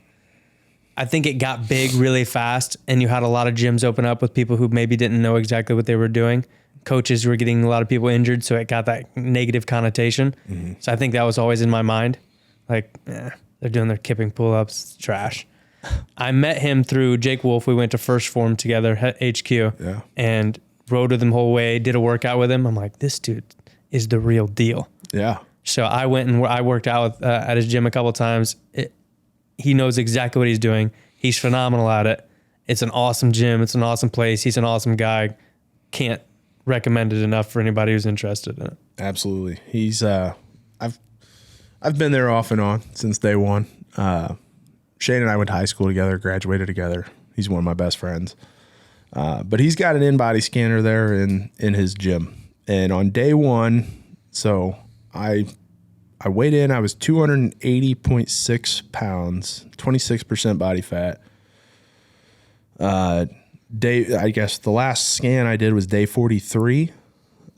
I think it got big really fast and you had a lot of gyms open up with people who maybe didn't know exactly what they were doing. Coaches were getting a lot of people injured, so it got that negative connotation. So I think that was always in my mind. Like, they're doing their kipping pull-ups, it's trash. I met him through Jake Wolf. We went to First Form together at HQ and rode with him the whole way, did a workout with him. I'm like, this dude is the real deal. Yeah. So I went and I worked out at his gym a couple of times. He knows exactly what he's doing. He's phenomenal at it. It's an awesome gym. It's an awesome place. He's an awesome guy. Can't recommend it enough for anybody who's interested in it. Absolutely. He's I've been there off and on since day 1. Shane and I went to high school together, graduated together. He's one of my best friends. But he's got an in-body scanner there in his gym. And on day 1, so I weighed in, I was 280.6 pounds, 26% body fat. I guess the last scan I did was day 43.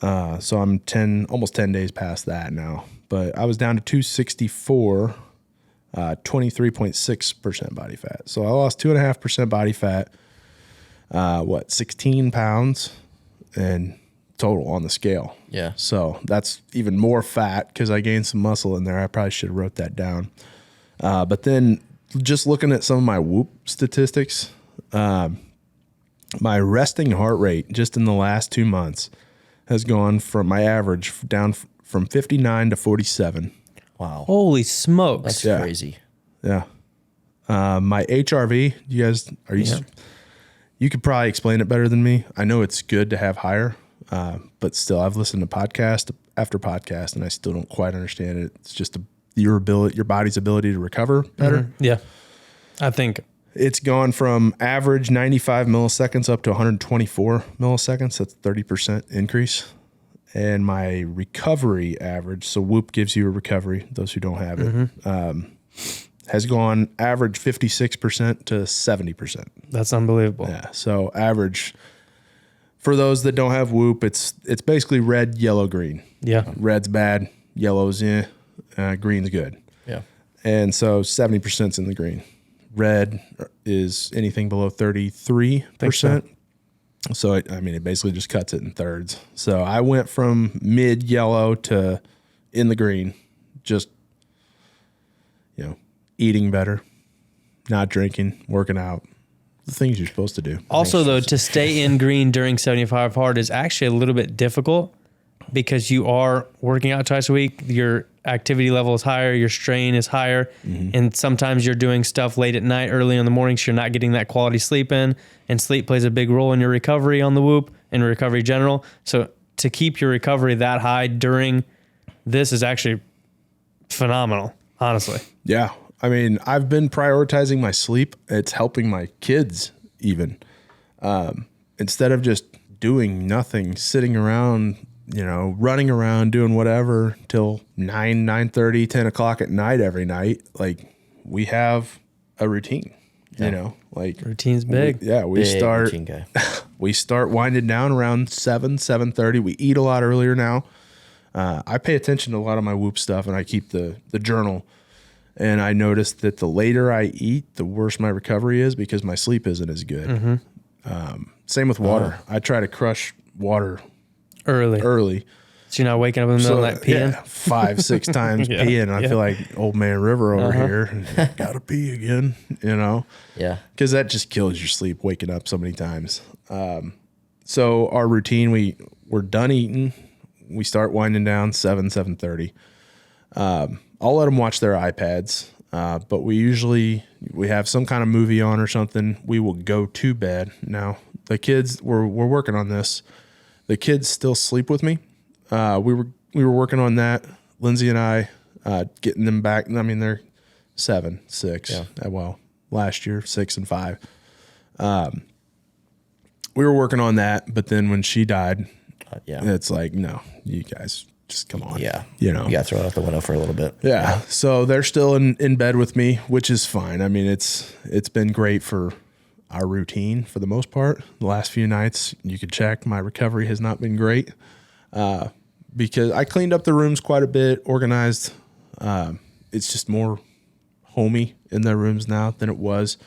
So I'm almost 10 days past that now. But I was down to 264, 23.6% body fat. So I lost 2.5% body fat, 16 pounds and total on the scale. Yeah. So that's even more fat because I gained some muscle in there. I probably should have wrote that down. But then just looking at some of my Whoop statistics, my resting heart rate just in the last 2 months has gone from my average down from 59 to 47. Wow. Holy smokes. That's crazy. Yeah. My HRV, you could probably explain it better than me. I know it's good to have higher, but still I've listened to podcast after podcast and I still don't quite understand it. It's just your body's ability to recover better. Mm-hmm. Yeah. I think it's gone from average 95 milliseconds up to 124 milliseconds. That's 30% increase. And my recovery average, so Whoop gives you a recovery, those who don't have it, has gone average 56% to 70%. that's unbelievable. Yeah. So average for those that don't have Whoop, it's basically red, yellow, green. Yeah. Red's bad, yellow's green's good. Yeah. And so 70%'s in the green. Red is anything below 33%. So it basically just cuts it in thirds. So I went from mid yellow to in the green, just, eating better, not drinking, working out, the things you're supposed to do. Also, though, to stay in green during 75 hard is actually a little bit difficult because you are working out twice a week. Your activity level is higher, your strain is higher, and sometimes you're doing stuff late at night, early in the morning, so you're not getting that quality sleep in, and sleep plays a big role in your recovery on the Whoop and recovery general. So to keep your recovery that high during this is actually phenomenal, honestly. Yeah. I've been prioritizing my sleep. It's helping my kids even. Instead of just doing nothing, sitting around, running around, doing whatever till 9:30, 10 o'clock at night every night. Like, we have a routine, Routine's big. We Big start routine guy. we start winding down around 7:30. We eat a lot earlier now. I pay attention to a lot of my Whoop stuff and I keep the journal. And I noticed that the later I eat, the worse my recovery is because my sleep isn't as good. Same with water. I try to crush water early. So you're not waking up in the middle of the night peeing? Yeah, 5-6 times peeing. I feel like old man River over here. Gotta pee again, Yeah. because that just kills your sleep waking up so many times. So our routine, we're done eating. We start winding down 7:30. I'll let them watch their iPads, but we have some kind of movie on or something. We will go to bed. Now the kids, we're working on this. The kids still sleep with me. We were working on that. Lindsay and I, getting them back. They're 7, 6. Yeah. Well, last year 6 and 5. We were working on that, but then when she died, it's like, no, you guys just come on. Yeah. You got thrown out the window for a little bit. Yeah. So they're still in bed with me, which is fine. It's been great for our routine for the most part. The last few nights, you could check, my recovery has not been great because I cleaned up the rooms quite a bit, organized. It's just more homey in their rooms now than it was.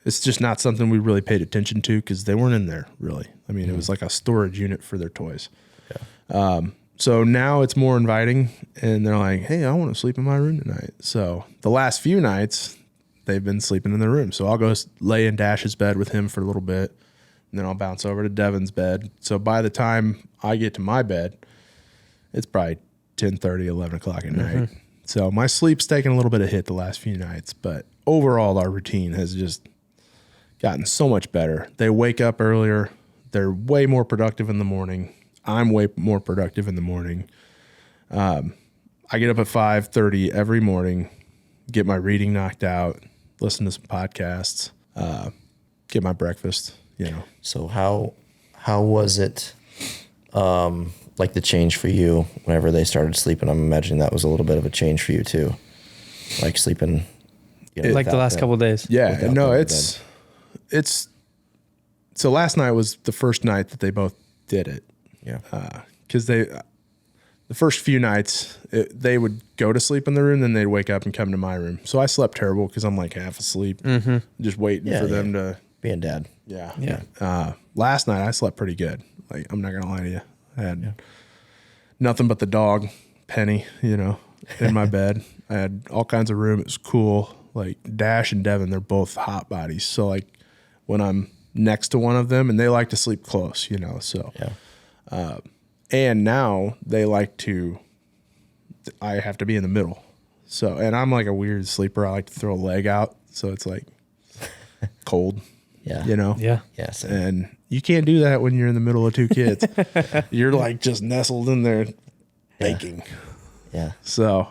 It's just not something we really paid attention to because they weren't in there really. It was like a storage unit for their toys. Yeah. So now it's more inviting and they're like, hey, I want to sleep in my room tonight. So the last few nights they've been sleeping in their room. So I'll go lay in Dash's bed with him for a little bit and then I'll bounce over to Devin's bed. So by the time I get to my bed, it's probably 10:30, 11 o'clock at night. So my sleep's taken a little bit of hit the last few nights, but overall our routine has just gotten so much better. They wake up earlier. They're way more productive in the morning. I'm way more productive in the morning. I get up at 5:30 every morning, get my reading knocked out, listen to some podcasts, get my breakfast, So how was it, like the change for you whenever they started sleeping? I'm imagining that was a little bit of a change for you too, like sleeping. Like the last couple of days. Yeah, no, it's so last night was the first night that they both did it. Yeah. Because the first few nights, they would go to sleep in the room, then they'd wake up and come to my room. So I slept terrible because I'm like half asleep, just waiting for them to. Being dad. Yeah. Yeah. Last night I slept pretty good. Like, I'm not going to lie to you. I had nothing but the dog, Penny, in my bed. I had all kinds of room. It was cool. Like, Dash and Devin, they're both hot bodies. So, like, when I'm next to one of them, and they like to sleep close, so. Yeah. And now they like to, I have to be in the middle. So, and I'm like a weird sleeper. I like to throw a leg out. So it's like cold, Yeah. Yeah. Yeah. Same. and you can't do that when you're in the middle of two kids. You're like just nestled in there baking. Yeah. So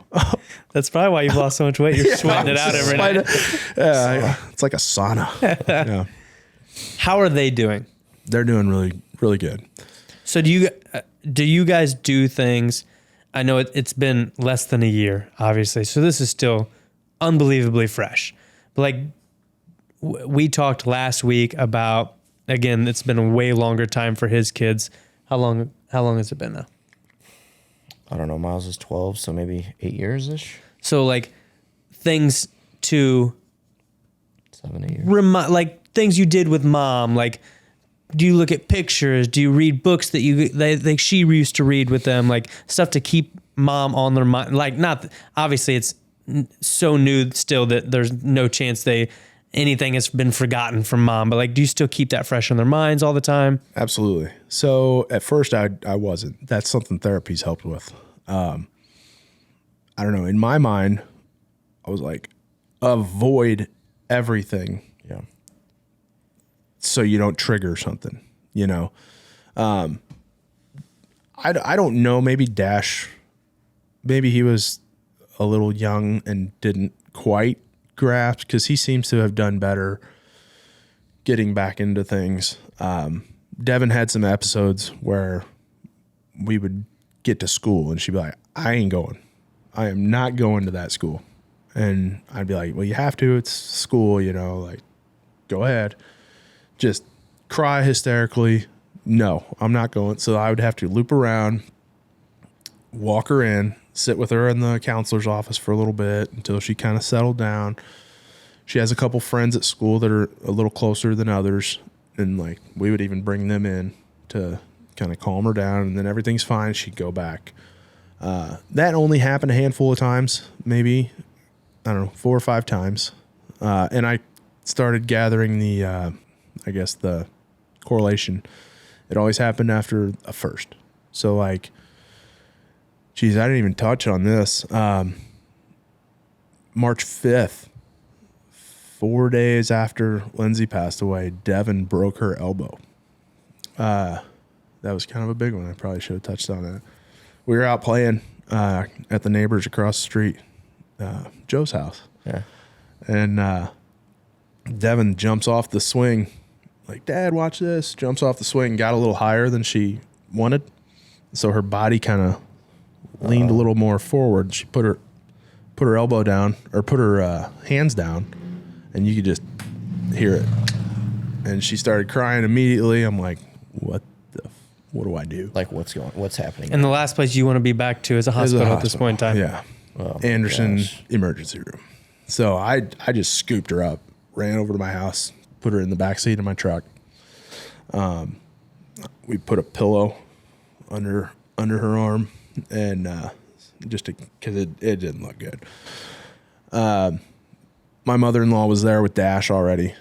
That's probably why you've lost so much weight. You're sweating it out every night. Yeah, it's like a sauna. Yeah. How are they doing? They're doing really, really good. So do you guys do things? I know it's been less than a year, obviously. So this is still unbelievably fresh. But like we talked last week about, again, it's been a way longer time for his kids. How long has it been now? I don't know. Miles is 12, so maybe 8 years ish. So like things to 7, 8 years. like things you did with mom, like do you look at pictures? Do you read books that she used to read with them? Like stuff to keep mom on their mind. Like not obviously it's so new still that there's no chance anything has been forgotten from mom. But like, do you still keep that fresh in their minds all the time? Absolutely. So at first I wasn't. That's something therapy's helped with. I don't know. In my mind, I was like, avoid everything. Yeah. So you don't trigger something, I don't know. Maybe Dash, maybe he was a little young and didn't quite grasp, because he seems to have done better getting back into things. Devin had some episodes where we would get to school and she'd be like, I ain't going. I am not going to that school. And I'd be like, well, you have to. It's school, like, go ahead. Just cry hysterically. No, I'm not going. So I would have to loop around, walk her in, sit with her in the counselor's office for a little bit until she kind of settled down. She has a couple friends at school that are a little closer than others. And like, we would even bring them in to kind of calm her down, and then everything's fine. She'd go back. That only happened a handful of times, maybe, I don't know, 4 or 5 times. And I started gathering the correlation. It always happened after a first. So like, geez, I didn't even touch on this. March 5th, 4 days after Lindsay passed away, Devin broke her elbow. That was kind of a big one. I probably should have touched on that. We were out playing at the neighbors across the street, Joe's house. Yeah. And Devin jumps off the swing, like, Dad, watch this. Jumps off the swing, got a little higher than she wanted. So her body kind of leaned a little more forward. She put her elbow down, or put her hands down, and you could just hear it. And she started crying immediately. I'm like, what do I do? Like, what's happening? And the last place you want to be back to is a hospital at this point in time. Yeah. Oh, my Anderson gosh. emergency room. So I just scooped her up, ran over to my house, put her in the back seat of my truck. We put a pillow under her arm, and just because it didn't look good. My mother-in-law was there with Dash already.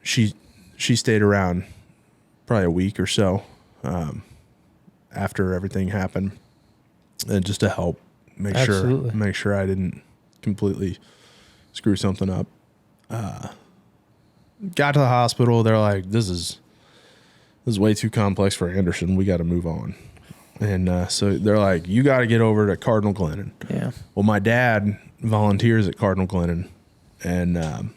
She stayed around probably a week or so after everything happened, and just to help make sure I didn't completely screw something up. Got to the hospital. They're like, this is way too complex for Anderson. We got to move on. And so they're like, you got to get over to Cardinal Glennon. Yeah. Well, my dad volunteers at Cardinal Glennon, and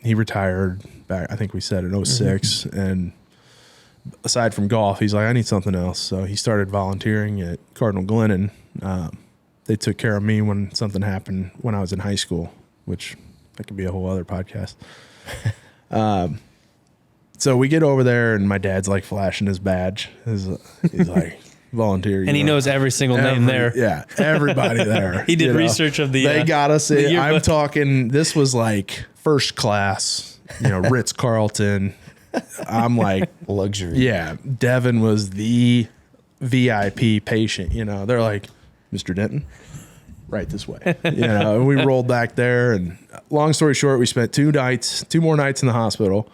he retired back, I think we said, in 06. And aside from golf, he's like, I need something else. So he started volunteering at Cardinal Glennon. They took care of me when something happened when I was in high school, which that could be a whole other podcast. So we get over there, and my dad's like flashing his badge. He's like, volunteer. And he knows every single name there. Yeah, everybody there. He did research of the. They got us. I'm yearbook. talking. This was like first class. Ritz Carlton. I'm like luxury. Yeah, Devin was the VIP patient. They're like, Mr. Denton, right this way. And we rolled back there, and long story short, we spent 2 more nights in the hospital.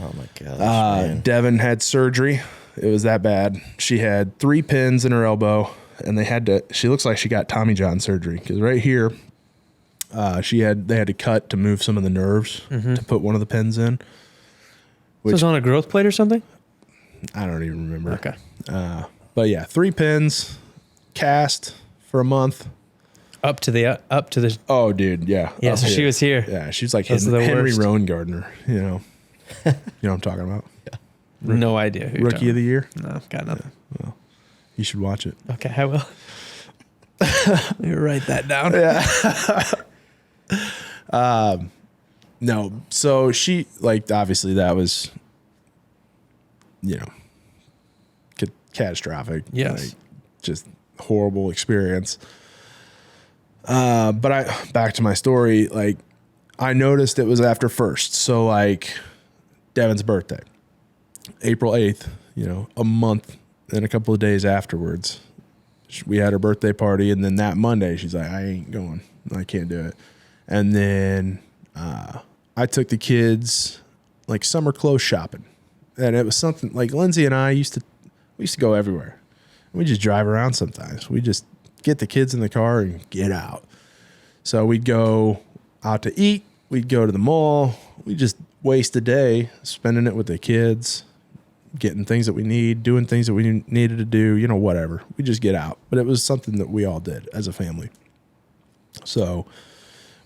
Oh my gosh. Devin had surgery. It was that bad. She had 3 pins in her elbow, and she looks like she got Tommy John surgery, because right here, they had to cut to move some of the nerves to put one of the pins in. So it's on a growth plate or something? I don't even remember. Okay. But yeah, 3 pins, cast for a month. Up to the. Oh, dude, yeah. Yeah, so she was here. Yeah, she was like Those are the Henry worst. Rowan Gardner. You know what I'm talking about? No idea. Who you're Rookie talking of the year. about. No, got nothing. Well, you should watch it. Okay, I will. Let me write that down. No, so she obviously that was, catastrophic. Yes. Just horrible experience. But back to my story, I noticed it was after first. So Devin's birthday, April 8th, a month and a couple of days afterwards, we had her birthday party. And then that Monday, she's like, I ain't going. I can't do it. And then I took the kids summer clothes shopping. And it was something Lindsay and I used to go everywhere. We just drive around sometimes. We just get the kids in the car and get out. So we'd go out to eat. We'd go to the mall. We just waste a day spending it with the kids, getting things that we need, doing things that we needed to do, whatever. We just get out. But it was something that we all did as a family. So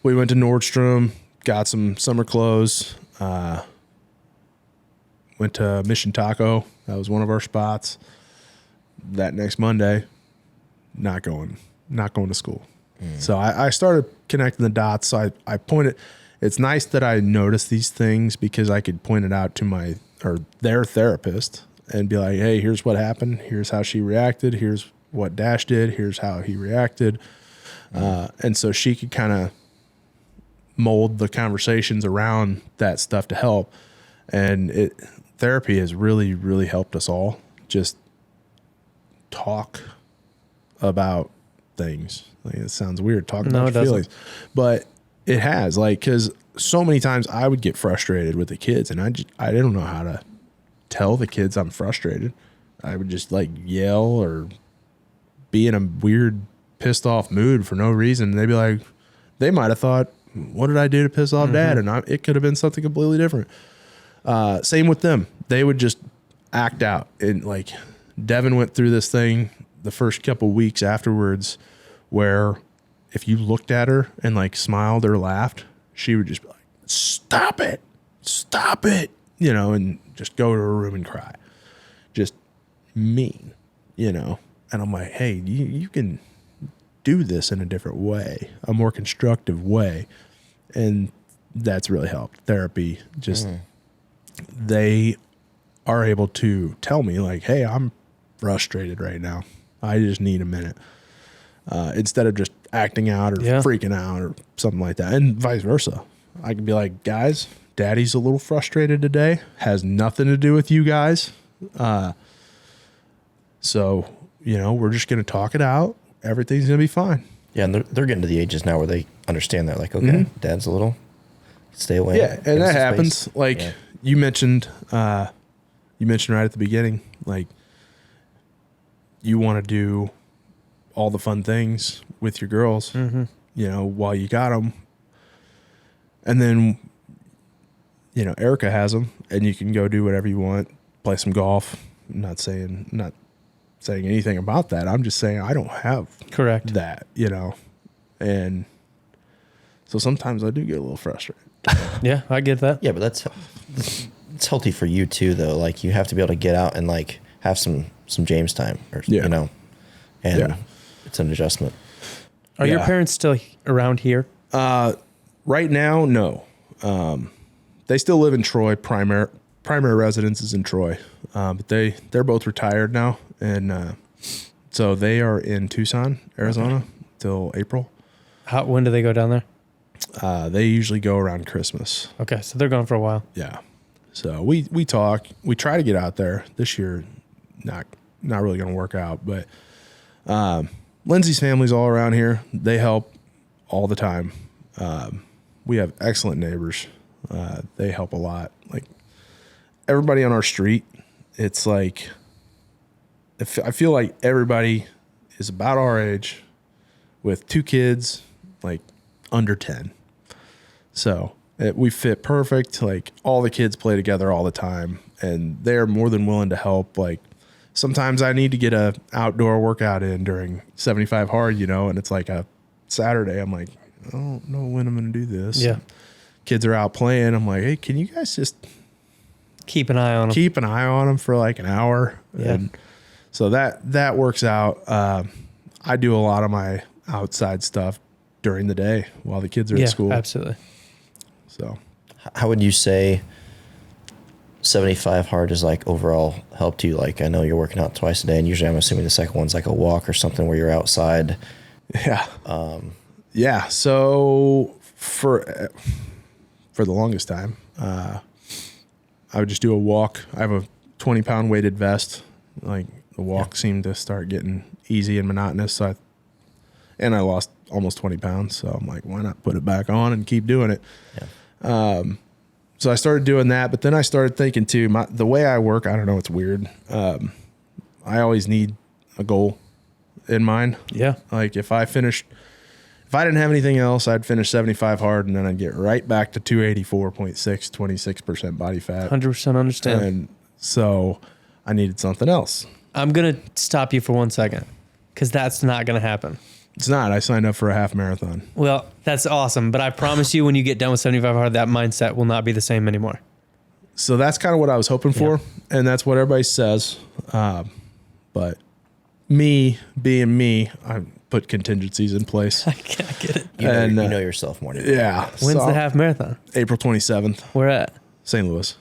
we went to Nordstrom, got some summer clothes, went to Mission Taco. That was one of our spots. That next Monday, not going to school. So I started connecting the dots. So I pointed. It's nice that I noticed these things because I could point it out to their therapist and be like, hey, here's what happened. Here's how she reacted. Here's what Dash did. Here's how he reacted. And so she could kind of mold the conversations around that stuff to help. And therapy has really, really helped us all just talk about things. It sounds weird talking about your feelings, but it has because so many times I would get frustrated with the kids and I didn't know how to tell the kids I'm frustrated. I would just yell or be in a weird pissed off mood for no reason. And they'd be like, they might've thought, what did I do to piss off Dad? And it could have been something completely different. Same with them. They would just act out. And Devin went through this thing the first couple weeks afterwards where if you looked at her and smiled or laughed, she would just be like, stop it, and just go to her room and cry. Just mean, and I'm like, hey, you can do this in a different way, a more constructive way. And that's really helped. Therapy, just they are able to tell me hey, I'm frustrated right now. I just need a minute. Instead of just acting out or freaking out or something like that. And vice versa. I can be like, guys, Daddy's a little frustrated today. Has nothing to do with you guys. So, we're just going to talk it out. Everything's going to be fine. Yeah, and they're getting to the ages now where they understand that. Okay, Dad's a little, stay away. Yeah, and that happens. You mentioned right at the beginning, you want to do all the fun things with your girls, while you got them. And then, Erica has them and you can go do whatever you want, play some golf. I'm not saying anything about that. I'm just saying I don't have that, and so sometimes I do get a little frustrated. Yeah, I get that. Yeah, but it's healthy for you too, though. You have to be able to get out and have some James time, or and it's an adjustment. Are your parents still around here? Right now, no. They still live in Troy primary residence is in Troy, but they're both retired now, and so they are in Tucson, Arizona, till April. When do they go down there? They usually go around Christmas. Okay, so they're gone for a while. Yeah. So we talk. We try to get out there this year. Not really going to work out, but Lindsay's family's all around here. They help all the time. We have excellent neighbors. They help a lot. Like everybody on our street, it's like I feel like everybody is about our age with 2 kids, like under 10. So we fit perfect. Like all the kids play together all the time, and they're more than willing to help. Like sometimes I need to get a outdoor workout in during 75 hard, and it's like a Saturday. I'm like, I don't know when I'm going to do this. Yeah. Kids are out playing. I'm like, hey, can you guys just keep an eye on them for like an hour? Yeah. And so that works out. I do a lot of my outside stuff during the day while the kids are at school. Absolutely. So How would you say 75 hard is like overall helped you? Like I know you're working out twice a day, and usually I'm assuming the second one's like a walk or something where you're outside. yeah. Yeah. So for the longest time, I would just do a walk. I have a 20-pound weighted vest. Like the walk seemed to start getting easy and monotonous. So I lost almost 20 pounds. So I'm like, why not put it back on and keep doing it? Yeah. So I started doing that, but then I started thinking too, the way I work, I don't know, it's weird. I always need a goal in mind. Yeah. Like if I didn't have anything else, I'd finish 75 hard, and then I'd get right back to 284.6, 26% body fat. 100% understand. And so I needed something else. I'm going to stop you for 1 second because that's not going to happen. It's not. I signed up for a half marathon. Well, that's awesome. But I promise you, when you get done with 75 hard, that mindset will not be the same anymore. So that's kind of what I was hoping for. And that's what everybody says. But me being me, I put contingencies in place. I get it. You know yourself more. Yeah. When's the half marathon? April 27th. Where at? St. Louis.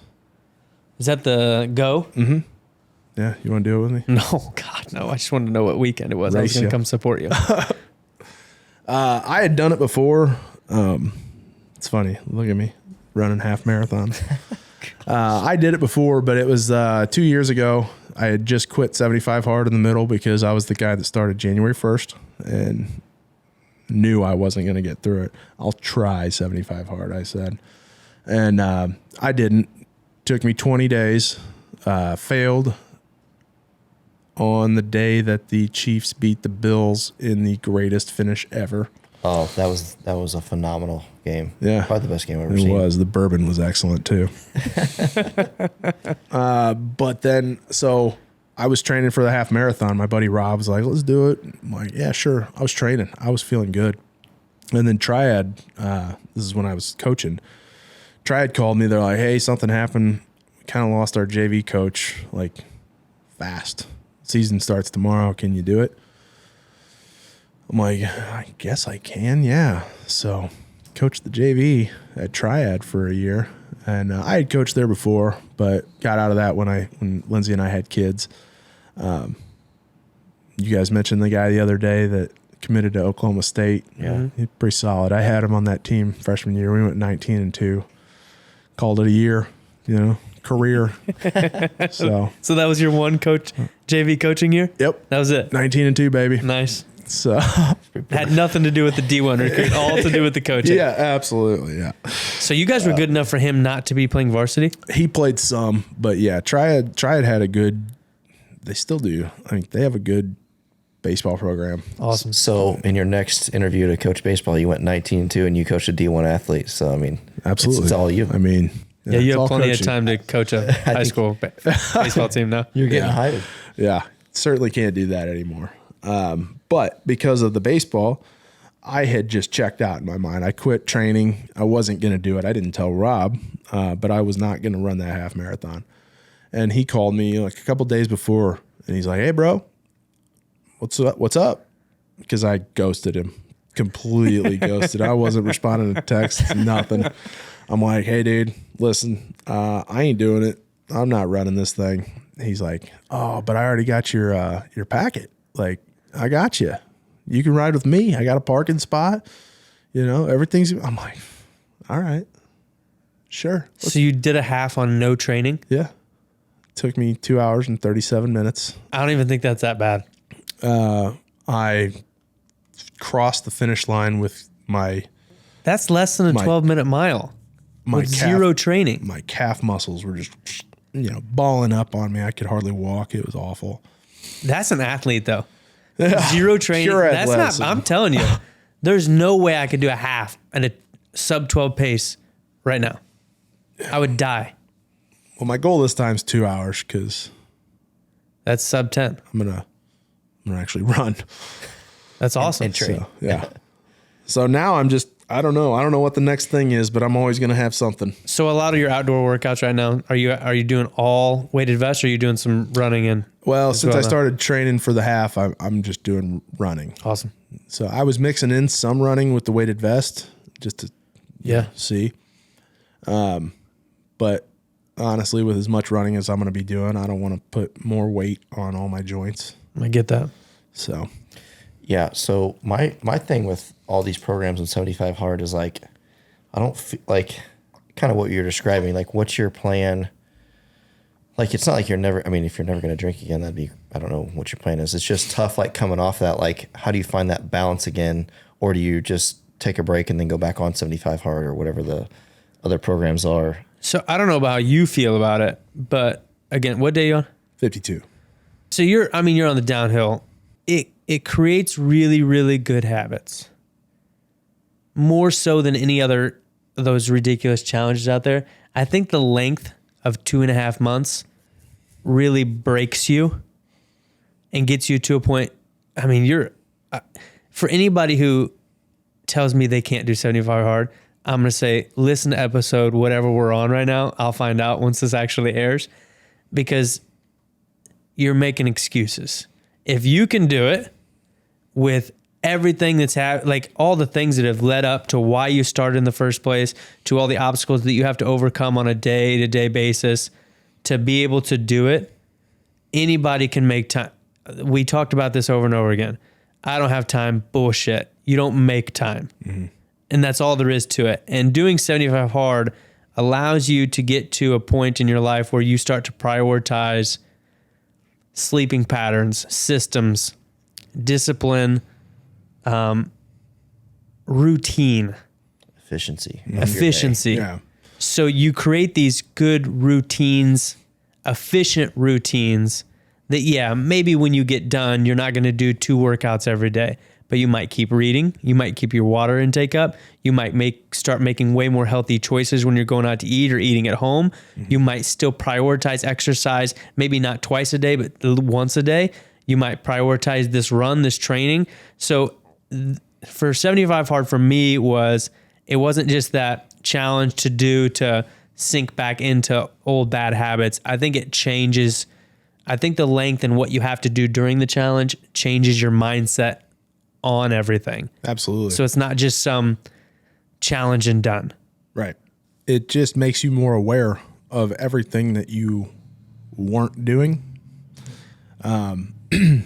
Is that the go? Mm-hmm. Yeah. You want to do it with me? No, God, no. I just wanted to know what weekend it was. I was going to come support you. I had done it before. It's funny. Look at me running half marathons. I did it before, but it was 2 years ago. I had just quit 75 hard in the middle because I was the guy that started January 1st and knew I wasn't going to get through it. I'll try 75 hard, I said. And I didn't. Took me 20 days. Failed on the day that the Chiefs beat the Bills in the greatest finish ever. Oh, that was a phenomenal game. Yeah. Probably the best game I've ever seen. It was. The bourbon was excellent too. But then, so I was training for the half marathon. My buddy Rob was like, let's do it. I'm like, yeah, sure. I was training. I was feeling good. And then Triad, this is when I was coaching, Triad called me. They're like, hey, something happened. We kind of lost our JV coach, like fast. Season starts tomorrow. Can you do it? I'm like, I guess I can. Yeah. So coached the JV at Triad for a year, and I had coached there before, but got out of that when Lindsay and I had kids. You guys mentioned the guy the other day that committed to Oklahoma State. Yeah. He's pretty solid. I had him on that team freshman year. We went 19-2, called it a year, career. So that was your one coach JV coaching year? Yep. That was it. 19-2, baby. Nice. So had nothing to do with the D1 recruit, all to do with the coaching. Yeah, absolutely. Yeah. So you guys were good enough for him not to be playing varsity? He played some, but yeah, Triad had a good, they still do. I mean, they have a good baseball program. Awesome. So in your next interview to coach baseball, you went 19-2 and you coached a D1 athlete. So, I mean, absolutely. It's all you. I mean, Yeah, you it's have all plenty coaching. of time to coach a high school baseball team now. You're getting hired. Yeah, certainly can't do that anymore. But because of the baseball, I had just checked out in my mind. I quit training. I wasn't going to do it. I didn't tell Rob, but I was not going to run that half marathon. And he called me like a couple days before, and he's like, "Hey, bro, what's up?" Because I ghosted him, completely ghosted. I wasn't responding to texts, nothing. I'm like, "Hey, dude, listen, I ain't doing it. I'm not running this thing. He's like, oh, but I already got your packet. Like, I got you. You can ride with me. I got a parking spot. You know, everything's, I'm like, all right, sure. So you did a half on no training? Yeah. Took me 2 hours and 37 minutes. I don't even think that's that bad. I crossed the finish line with That's less than a 12-minute mile with zero training. My calf muscles were just, balling up on me. I could hardly walk. It was awful. That's an athlete, though. Zero training. Pure That's athleticism. not, I'm telling you, there's no way I could do a half at a sub 12 pace right now. I would die. Well, my goal this time is 2 hours because That's sub 10. I'm gonna actually run. That's awesome. And train. So, yeah. So now I don't know. I don't know what the next thing is, but I'm always gonna have something. So a lot of your outdoor workouts right now, are you doing all weighted vests, or are you doing some running and? Well, since I now? started training for the half, I'm just doing running. Awesome. So I was mixing in some running with the weighted vest just to see. But honestly, with as much running as I'm going to be doing, I don't want to put more weight on all my joints. I get that. So, Yeah. So my thing with all these programs in 75 hard is like, I don't feel like kind of what you're describing. Like, what's your plan? Like, it's not like if you're never going to drink again, I don't know what your plan is. It's just tough, like coming off that, like, how do you find that balance again? Or do you just take a break and then go back on 75 hard or whatever the other programs are? So I don't know about how you feel about it, but again, what day are you on? 52. So you're on the downhill. It creates really, really good habits. More so than any other of those ridiculous challenges out there. I think the length of 2.5 months really breaks you and gets you to a point. I mean, for anybody who tells me they can't do 75 hard, I'm going to say, listen to episode, whatever we're on right now. I'll find out once this actually airs, because you're making excuses. If you can do it with everything that's like all the things that have led up to why you started in the first place, to all the obstacles that you have to overcome on a day-to-day basis to be able to do it, anybody can make time. We talked about this over and over again. I don't have time. Bullshit. You don't make time. Mm-hmm. And that's all there is to it. And doing 75 hard allows you to get to a point in your life where you start to prioritize sleeping patterns, systems, discipline, routine, Efficiency. Yeah. So you create these good routines, efficient routines that, maybe when you get done, you're not going to do 2 workouts every day, but you might keep reading. You might keep your water intake up. You might start making way more healthy choices when you're going out to eat or eating at home. Mm-hmm. You might still prioritize exercise, maybe not twice a day, but once a day. You might prioritize this run, this training. So for 75 hard for me it wasn't just that challenge to sink back into old bad habits. I think it changes. I think the length and what you have to do during the challenge changes your mindset on everything. Absolutely. So it's not just some challenge and done. Right. It just makes you more aware of everything that you weren't doing. This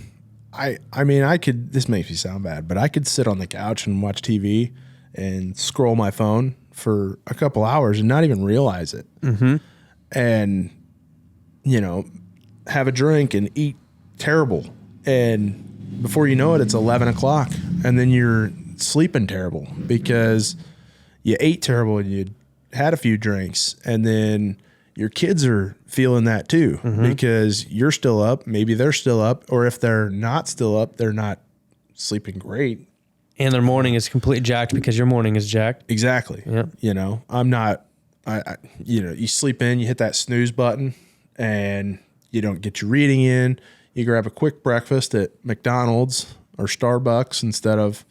makes me sound bad, but I could sit on the couch and watch TV and scroll my phone for a couple hours and not even realize it. Mm-hmm. And, have a drink and eat terrible. And before you know it, it's 11 o'clock and then you're sleeping terrible because you ate terrible and you had a few drinks, and then your kids are feeling that too, because you're still up. Maybe they're still up, or if they're not still up, they're not sleeping great. And their morning is completely jacked because your morning is jacked. Exactly. Yep. I'm not, you sleep in, you hit that snooze button and you don't get your reading in. You grab a quick breakfast at McDonald's or Starbucks instead of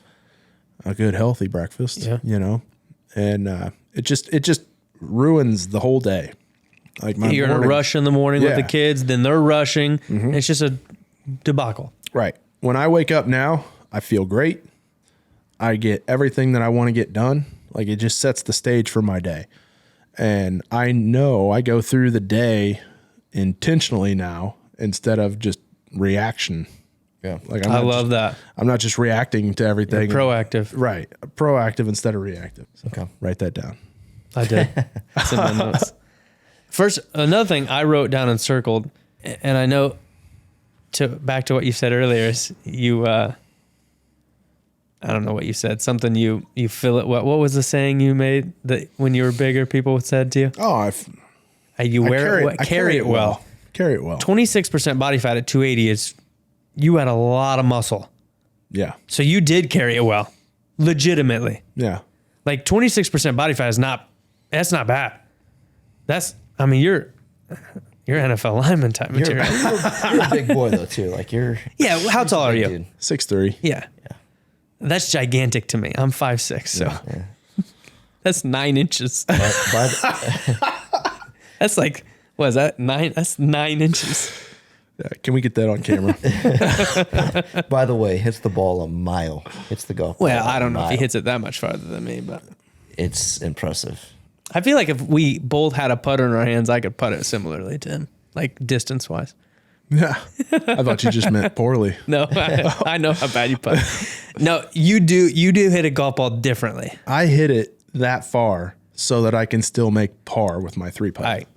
a good healthy breakfast, and it just ruins the whole day. Like you're in a rush in the morning with the kids, then they're rushing. Mm-hmm. It's just a debacle. Right. When I wake up now, I feel great. I get everything that I want to get done. Like, it just sets the stage for my day. And I know I go through the day intentionally now instead of just reaction. Yeah. Like I love that. I'm not just reacting to everything. You're proactive. Right. Proactive instead of reactive. So Okay. write that down. I did. It's in my notes. First, another thing I wrote down and circled, and I know back to what you said earlier is you, I don't know what you said. Something you feel it. What was the saying you made that when you were bigger, people said to you? Oh, You carry it well. Carry it well. 26% body fat at 280 is, you had a lot of muscle. Yeah. So you did carry it well. Legitimately. Yeah. Like 26% body fat that's not bad. You're NFL lineman type material. You're a big boy though too. Like Yeah. How tall are you? dude. 6'3". Yeah. That's gigantic to me. I'm 5'6", so that's 9 inches. That's like, what is that? 9? That's 9 inches. Yeah, can we get that on camera? By the way, hits the ball a mile. Hits the golf ball. Well, I don't know if he mile. hits it that much farther than me, but It's impressive. I feel like if we both had a putter in our hands, I could putt it similarly to him, like distance wise. Yeah. I thought you just meant poorly. No, I know how bad you putt. No, you do hit a golf ball differently. I hit it that far so that I can still make par with my 3-putt.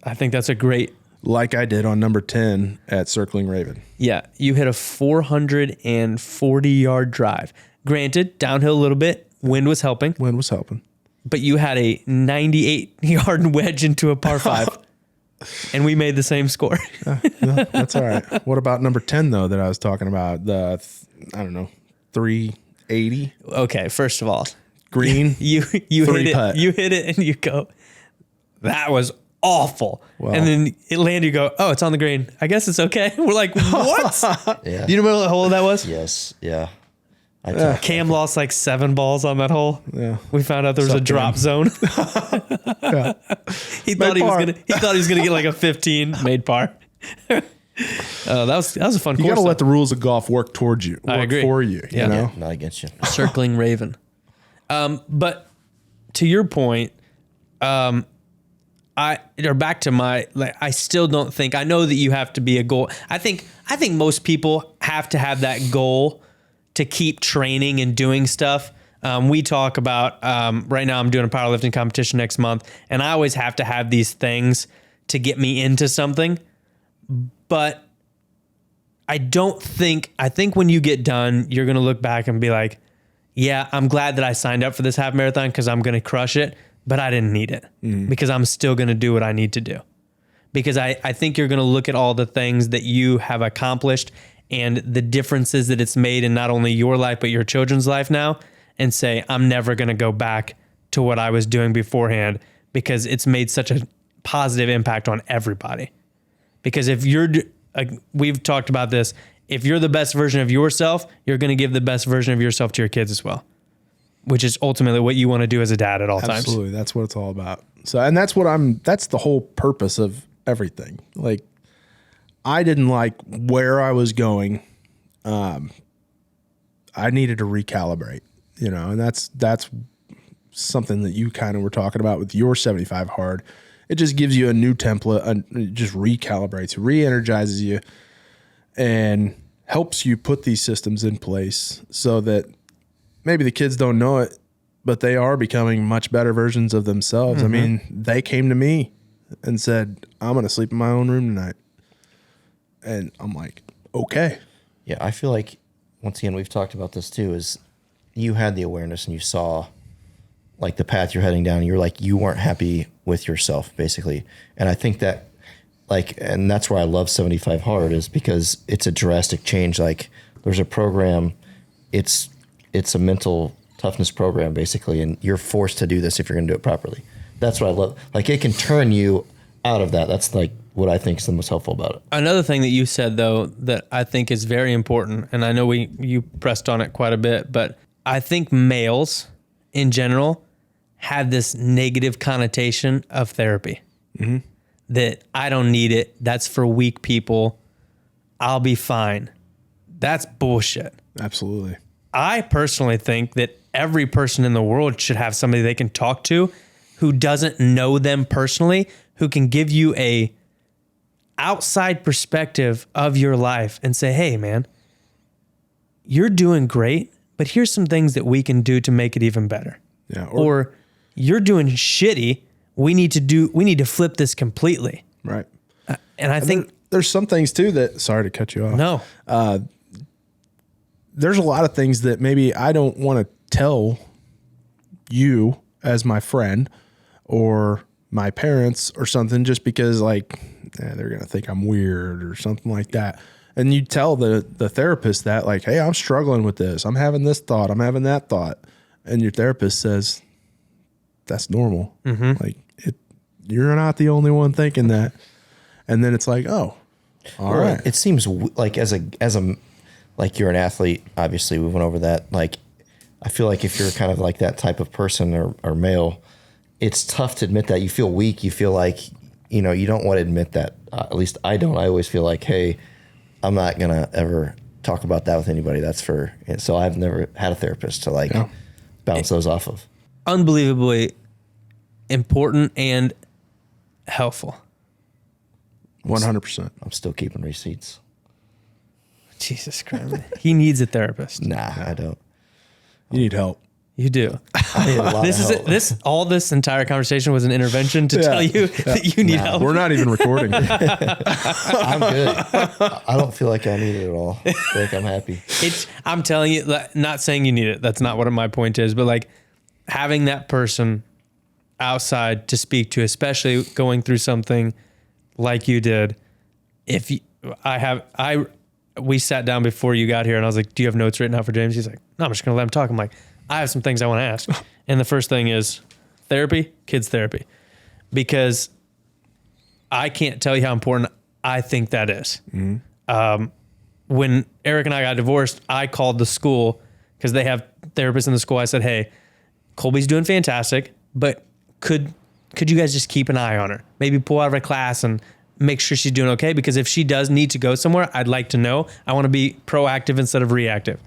I think that's a great. Like I did on number 10 at Circling Raven. Yeah, you hit a 440-yard drive. Granted, downhill a little bit. Wind was helping. Wind was helping. But you had a 98-yard wedge into a par 5. And we made the same score. No, that's all right. What about number 10, though, that I was talking about? The, 380? Okay, first of all, Green? you hit it. putt. You hit it and you go, that was awful. Wow. And then it landed, you go, oh, it's on the green. I guess it's okay. We're like, what? Yeah. Do you remember what hole that was? Yes. Yeah. Cam lost like 7 balls on that hole. Yeah. We found out there was a drop zone. Yeah. He thought he par. was gonna get like a 15, made par. That was a fun You course. got to let the rules of golf work towards you, I work agree. for you, Yeah. you know? Not against you. Circling Raven. But to your point, I still don't think, I know that you have to be a goal. I think most people have to have that goal to keep training and doing stuff. We talk about, right now I'm doing a powerlifting competition next month, and I always have to have these things to get me into something. But I think when you get done, you're going to look back and be like, yeah, I'm glad that I signed up for this half marathon because I'm going to crush it, but I didn't need it because I'm still going to do what I need to do. Because I think you're going to look at all the things that you have accomplished and the differences that it's made in not only your life, but your children's life now, and say, I'm never going to go back to what I was doing beforehand because it's made such a positive impact on everybody. Because if we've talked about this, if you're the best version of yourself, you're going to give the best version of yourself to your kids as well, which is ultimately what you want to do as a dad at all times. Absolutely. That's what it's all about. So, and that's the whole purpose of everything. Like, I didn't like where I was going. I needed to recalibrate, and that's something that you kind of were talking about with your 75 hard. It just gives you a new template, it just recalibrates, re-energizes you, and helps you put these systems in place so that maybe the kids don't know it, but they are becoming much better versions of themselves. I mean, they came to me and said, I'm going to sleep in my own room tonight. And I'm like, okay. Yeah, I feel like, once again, we've talked about this too, is you had the awareness and you saw like the path you're heading down. You're like, you weren't happy with yourself, basically. And I think that and that's why I love 75 Hard, is because it's a drastic change. Like, there's a program, it's a mental toughness program, basically, and you're forced to do this if you're going to do it properly. That's what I love. Like, it can turn you out of that. That's like what I think is the most helpful about it. Another thing that you said, though, that I think is very important, and I know you pressed on it quite a bit, but I think males in general have this negative connotation of therapy. Mm-hmm. That I don't need it. That's for weak people. I'll be fine. That's bullshit. Absolutely. I personally think that every person in the world should have somebody they can talk to who doesn't know them personally, who can give you a outside perspective of your life and say, hey, man, you're doing great, but here's some things that we can do to make it even better. Yeah. Or you're doing shitty. We need to flip this completely. Right. And I think there's some things too that, sorry to cut you off. No. There's a lot of things that maybe I don't want to tell you as my friend or my parents or something, just because like they're going to think I'm weird or something like that. And you tell the therapist that like, hey, I'm struggling with this. I'm having this thought. I'm having that thought. And your therapist says, that's normal. Like you're not the only one thinking that. And then it's like, oh, all right. It seems like as a, like you're an athlete, obviously we went over that. Like, I feel like if you're kind of like that type of person or male, it's tough to admit that you feel weak. You feel like, you know, you don't want to admit that. At least I don't. I always feel like, hey, I'm not going to ever talk about that with anybody. So I've never had a therapist to like bounce those off of. Unbelievably important and helpful. 100%. I'm still keeping receipts. Jesus Christ. He needs a therapist. Nah, I don't. You need help. You do. I need a lot This of is help. this entire conversation was an intervention to tell you that you need help. We're not even recording. I'm good. I don't feel like I need it at all. I feel like I'm happy. I'm telling you, not saying you need it. That's not what my point is, but like having that person outside to speak to, especially going through something like you did. We sat down before you got here and I was like, do you have notes written out for James? He's like, no, I'm just going to let him talk. I'm like, I have some things I want to ask. And the first thing is therapy, kids therapy, because I can't tell you how important I think that is. When Eric and I got divorced, I called the school because they have therapists in the school. I said, hey, Colby's doing fantastic, but could you guys just keep an eye on her? Maybe pull out of her class and make sure she's doing okay. Because if she does need to go somewhere, I'd like to know. I want to be proactive instead of reactive.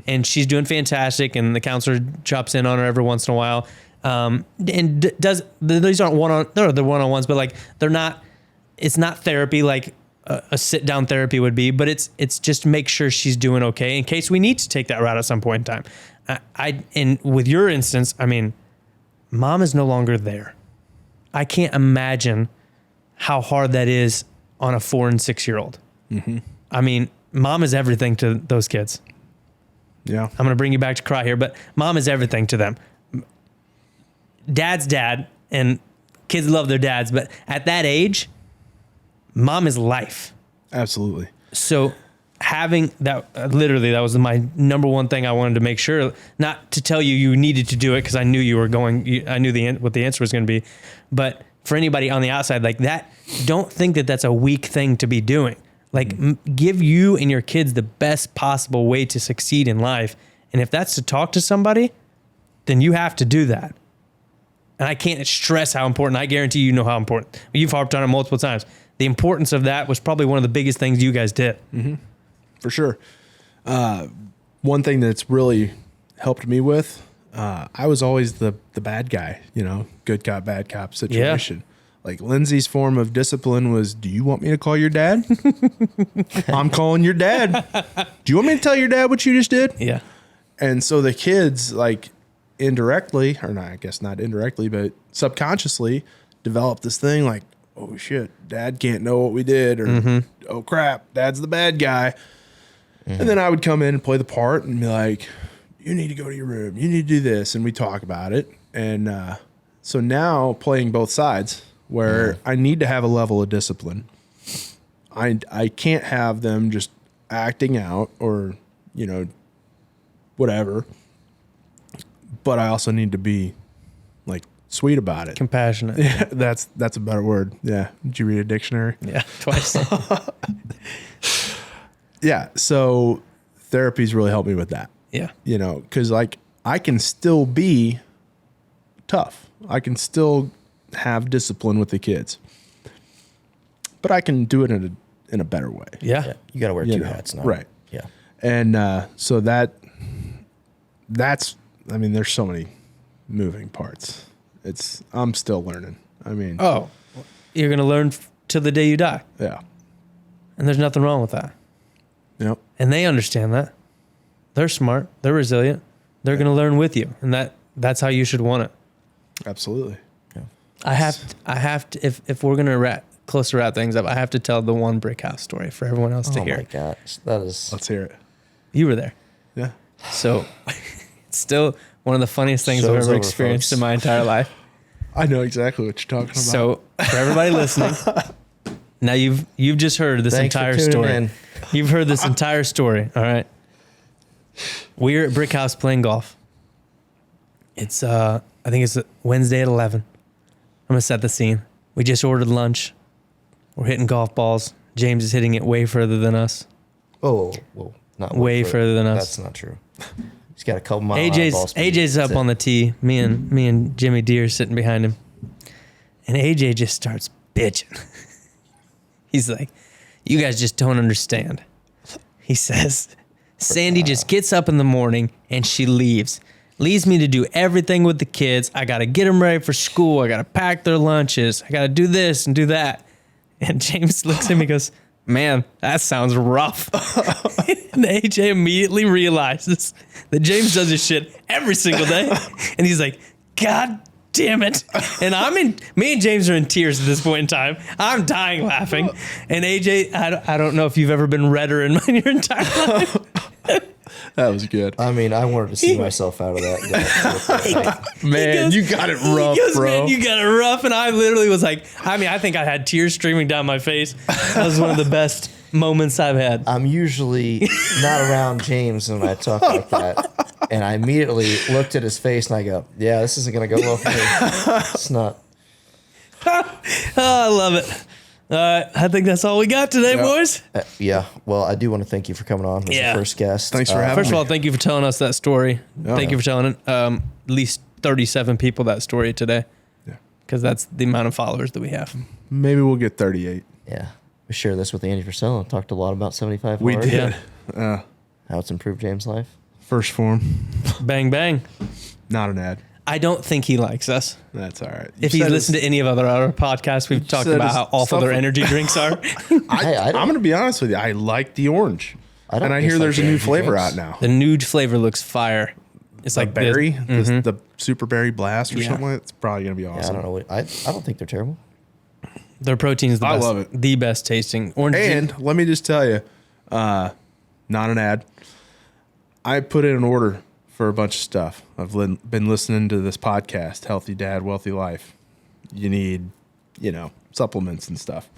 And she's doing fantastic. And the counselor chops in on her every once in a while. And these aren't they're the one-on-ones, but like it's not therapy like a sit down therapy would be, but it's just make sure she's doing okay in case we need to take that route at some point in time. And with your instance, I mean, mom is no longer there. I can't imagine how hard that is on a 4 and 6 year old. I mean, mom is everything to those kids. Yeah. I'm going to bring you back to cry here, but mom is everything to them. Dad's dad, and kids love their dads, but at that age, mom is life. Absolutely. So having that, literally, that was my number one thing I wanted to make sure, not to tell you needed to do it because I knew you were going, I knew what the answer was going to be, but for anybody on the outside like that, don't think that that's a weak thing to be doing. Like give you and your kids the best possible way to succeed in life. And if that's to talk to somebody, then you have to do that. And I can't stress how important, I guarantee you know how important. You've harped on it multiple times. The importance of that was probably one of the biggest things you guys did. For sure. One thing that's really helped me with, I was always the bad guy, good cop, bad cop situation. Like Lindsay's form of discipline was, do you want me to call your dad? I'm calling your dad. Do you want me to tell your dad what you just did? Yeah. And so the kids like indirectly, or not, I guess not indirectly, but subconsciously developed this thing like, oh shit, dad can't know what we did, or oh crap, dad's the bad guy. And then I would come in and play the part and be like, you need to go to your room. You need to do this. And we talk about it. And so now playing both sides where I need to have a level of discipline. I can't have them just acting out or, whatever. But I also need to be like sweet about it. Compassionate. Yeah, that's a better word. Yeah. Did you read a dictionary? Yeah, twice. Yeah. So therapy's really helped me with that. Yeah. Because like I can still be tough. I can still have discipline with the kids, but I can do it in a better way. Yeah. You got to wear two hats now. Right. Yeah. And so that's, I mean, there's so many moving parts. I'm still learning. I mean, Oh, you're going to learn till the day you die. yeah. And there's nothing wrong with that. Yep. And they understand that. They're smart. They're resilient. They're going to learn with you. And that's how you should want it. Absolutely. Yeah. I have to, if we're going to wrap things up, I have to tell the one brick house story for everyone else to hear. Oh my gosh. That is. Let's hear it. You were there. Yeah. So it's still one of the funniest things I've Show's ever over, experienced folks. in my entire life. I know exactly what you're talking about. So for everybody listening, now you've just heard this Thanks for entire tuning story. in. You've heard this entire story. All right. We're at Brick House playing golf. It's I think it's Wednesday at 11. I'm gonna set the scene. We just ordered lunch. We're hitting golf balls. James is hitting it way further than us. Oh, whoa. Not Way further than us. That's not true. He's got a couple miles. AJ's up on the tee. Me and Jimmy D are sitting behind him. And AJ just starts bitching. He's like, "You guys just don't understand." He says, "Sandy just gets up in the morning and she leaves me to do everything with the kids. I got to get them ready for school. I got to pack their lunches. I got to do this and do that." And James looks at him and goes, "Man, that sounds rough." And AJ immediately realizes that James does this shit every single day. And he's like, "God damn it." And me and James are in tears at this point in time. I'm dying laughing. And AJ, I don't know if you've ever been redder in your entire life. That was good. I mean, I wanted to see myself out of that. Man, you got it rough, bro. "Man, you got it rough." And I literally was like, I think I had tears streaming down my face. That was one of the best moments I've had. I'm usually not around James when I talk like that. And I immediately looked at his face and I go, "Yeah, this isn't going to go well for me." It's not. Oh, I love it. All right, I think that's all we got today, boys. Yeah. Well, I do want to thank you for coming on as the first guest. Thanks for having First of me. all, thank you for telling us that story. Thank you for telling at least 37 people that story today. Yeah. Because that's the amount of followers that we have. Maybe we'll get 38. Yeah. We share this with Andy Frisella. Talked a lot about 75 We hard. did. Yeah. How it's improved James' life. First form. Bang, bang. Not an ad. I don't think he likes us. That's all right. If he's listened to any of our podcasts, we've talked said about his how awful their stuff- energy drinks are. I'm going to be honest with you. I like the orange. I don't And I hear dislike there's a the new energy flavor drinks. out now. The nude flavor looks fire. It's like The berry, this- the super berry blast or Yeah. something like that. It's probably going to be Yeah, awesome. I don't know. I don't think they're terrible. Their protein is the I best. love it. The best tasting. Orange And let me just tell you, not an ad. I put in an order for a bunch of stuff. I've been listening to this podcast, Healthy Dad, Wealthy Life. You need, supplements and stuff.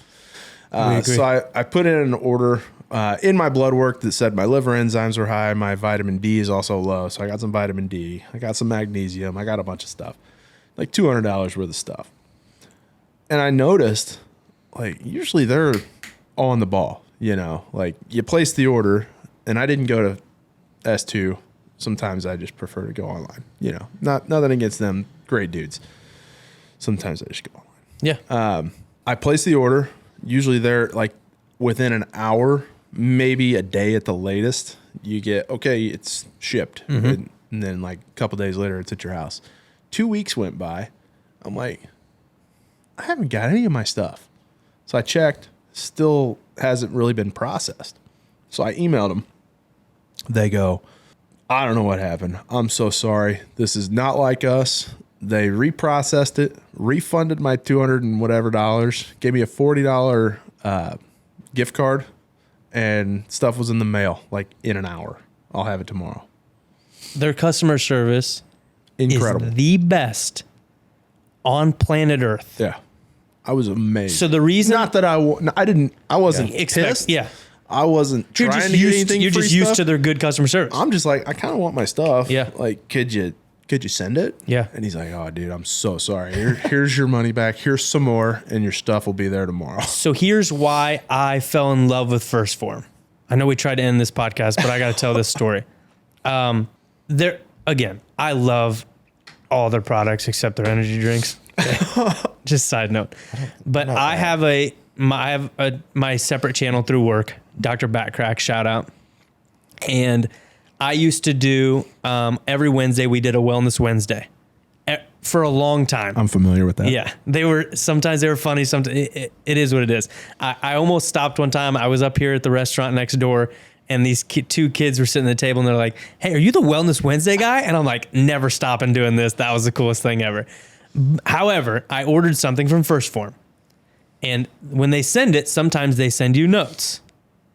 agree. So I put in an order in my blood work that said my liver enzymes were high. My vitamin D is also low. So I got some vitamin D. I got some magnesium. I got a bunch of stuff. Like $200 worth of stuff. And I noticed, usually they're on the ball, like you place the order, and I didn't go to S2. Sometimes I just prefer to go online, nothing against them. Great dudes. Sometimes I just go online. Yeah. I place the order. Usually they're within an hour, maybe a day at the latest, you get, okay, it's shipped. And then a couple days later, it's at your house. 2 weeks went by. I'm like, I haven't got any of my stuff. So I checked, still hasn't really been processed. So I emailed them. They go, I don't know what happened. I'm so sorry. This is not like us. They reprocessed it, refunded my $200 and whatever dollars, gave me a $40 gift card, and stuff was in the mail in an hour. I'll have it tomorrow. Their customer service Incredible. is the best on planet Earth. Yeah. I was amazed. So the reason Not that I wasn't pissed. Yeah. I wasn't You're trying just to get used, anything you're free just used stuff. to their good customer service. I'm just like, I kind of want my stuff. Yeah. Could you send it? Yeah. And he's like, oh, dude, I'm so sorry. Here's your money back. Here's some more, and your stuff will be there tomorrow. So here's why I fell in love with First Form. I know we tried to end this podcast, but I got to tell this story. Again, I love all their products except their energy drinks. Just side note. But I have my separate channel through work, Dr. Backcrack, shout out. And I used to do every Wednesday we did a Wellness Wednesday. for a long time. I'm familiar with that. Yeah, sometimes they were funny. Sometimes it is what it is. I almost stopped one time. I was up here at the restaurant next door, and these two kids were sitting at the table, and they're like, "Hey, are you the Wellness Wednesday guy?" And I'm like, "Never stopping doing this. That was the coolest thing ever." However, I ordered something from First Form, and when they send it, sometimes they send you notes.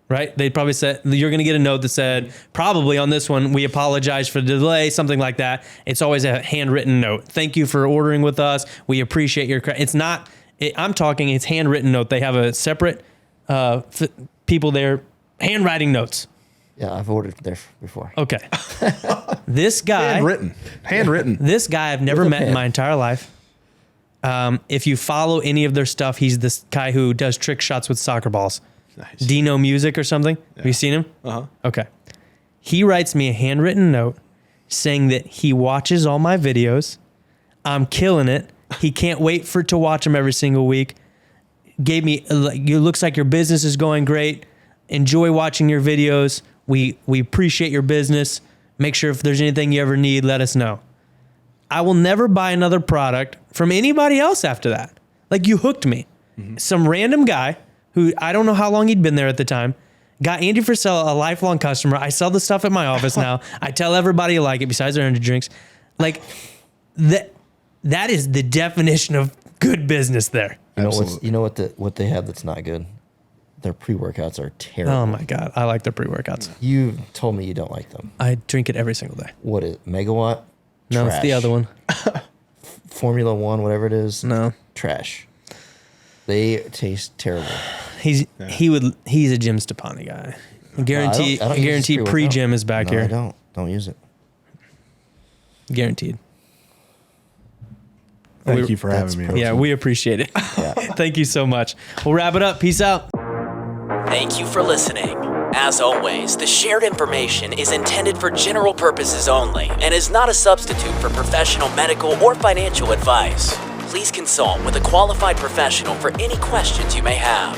Right? They probably said, you're going to get a note that said, probably on this one, we apologize for the delay, something like that. It's always a handwritten note. Thank you for ordering with us. We appreciate your, it's not, I'm talking, it's handwritten note. They have a separate people there, handwriting notes. Yeah, I've ordered there before. Okay. This guy. Handwritten. This guy I've never met in my entire life. If you follow any of their stuff, he's this guy who does trick shots with soccer balls. Nice. Dino Music or something. Yeah. Have you seen him? Uh-huh. Okay. He writes me a handwritten note saying that he watches all my videos. I'm killing it. He can't wait to watch them every single week. Gave me, it looks like your business is going great. Enjoy watching your videos. We appreciate your business. Make sure if there's anything you ever need, let us know. I will never buy another product from anybody else after that. Like, you hooked me. Mm-hmm. Some random guy who I don't know how long he'd been there at the time, got Andy Frisell, a lifelong customer. I sell the stuff at my office now. I tell everybody I like it besides their energy drinks. Like, that is the definition of good business there. You know what they have that's not good? Their pre-workouts are terrible. Oh my God. I like their pre-workouts. You told me you don't like them. I drink it every single day. What is it? Megawatt? No, Trash. it's the other one. Formula One, whatever it is. No. Trash. They taste terrible. He's a Jim Stepani guy. Guarantee pre-gym is back here. I don't use it. Guaranteed. Thank you for having me. Protein. Yeah, we appreciate it. Yeah. Thank you so much. We'll wrap it up. Peace out. Thank you for listening. As always, the shared information is intended for general purposes only and is not a substitute for professional medical or financial advice. Please consult with a qualified professional for any questions you may have.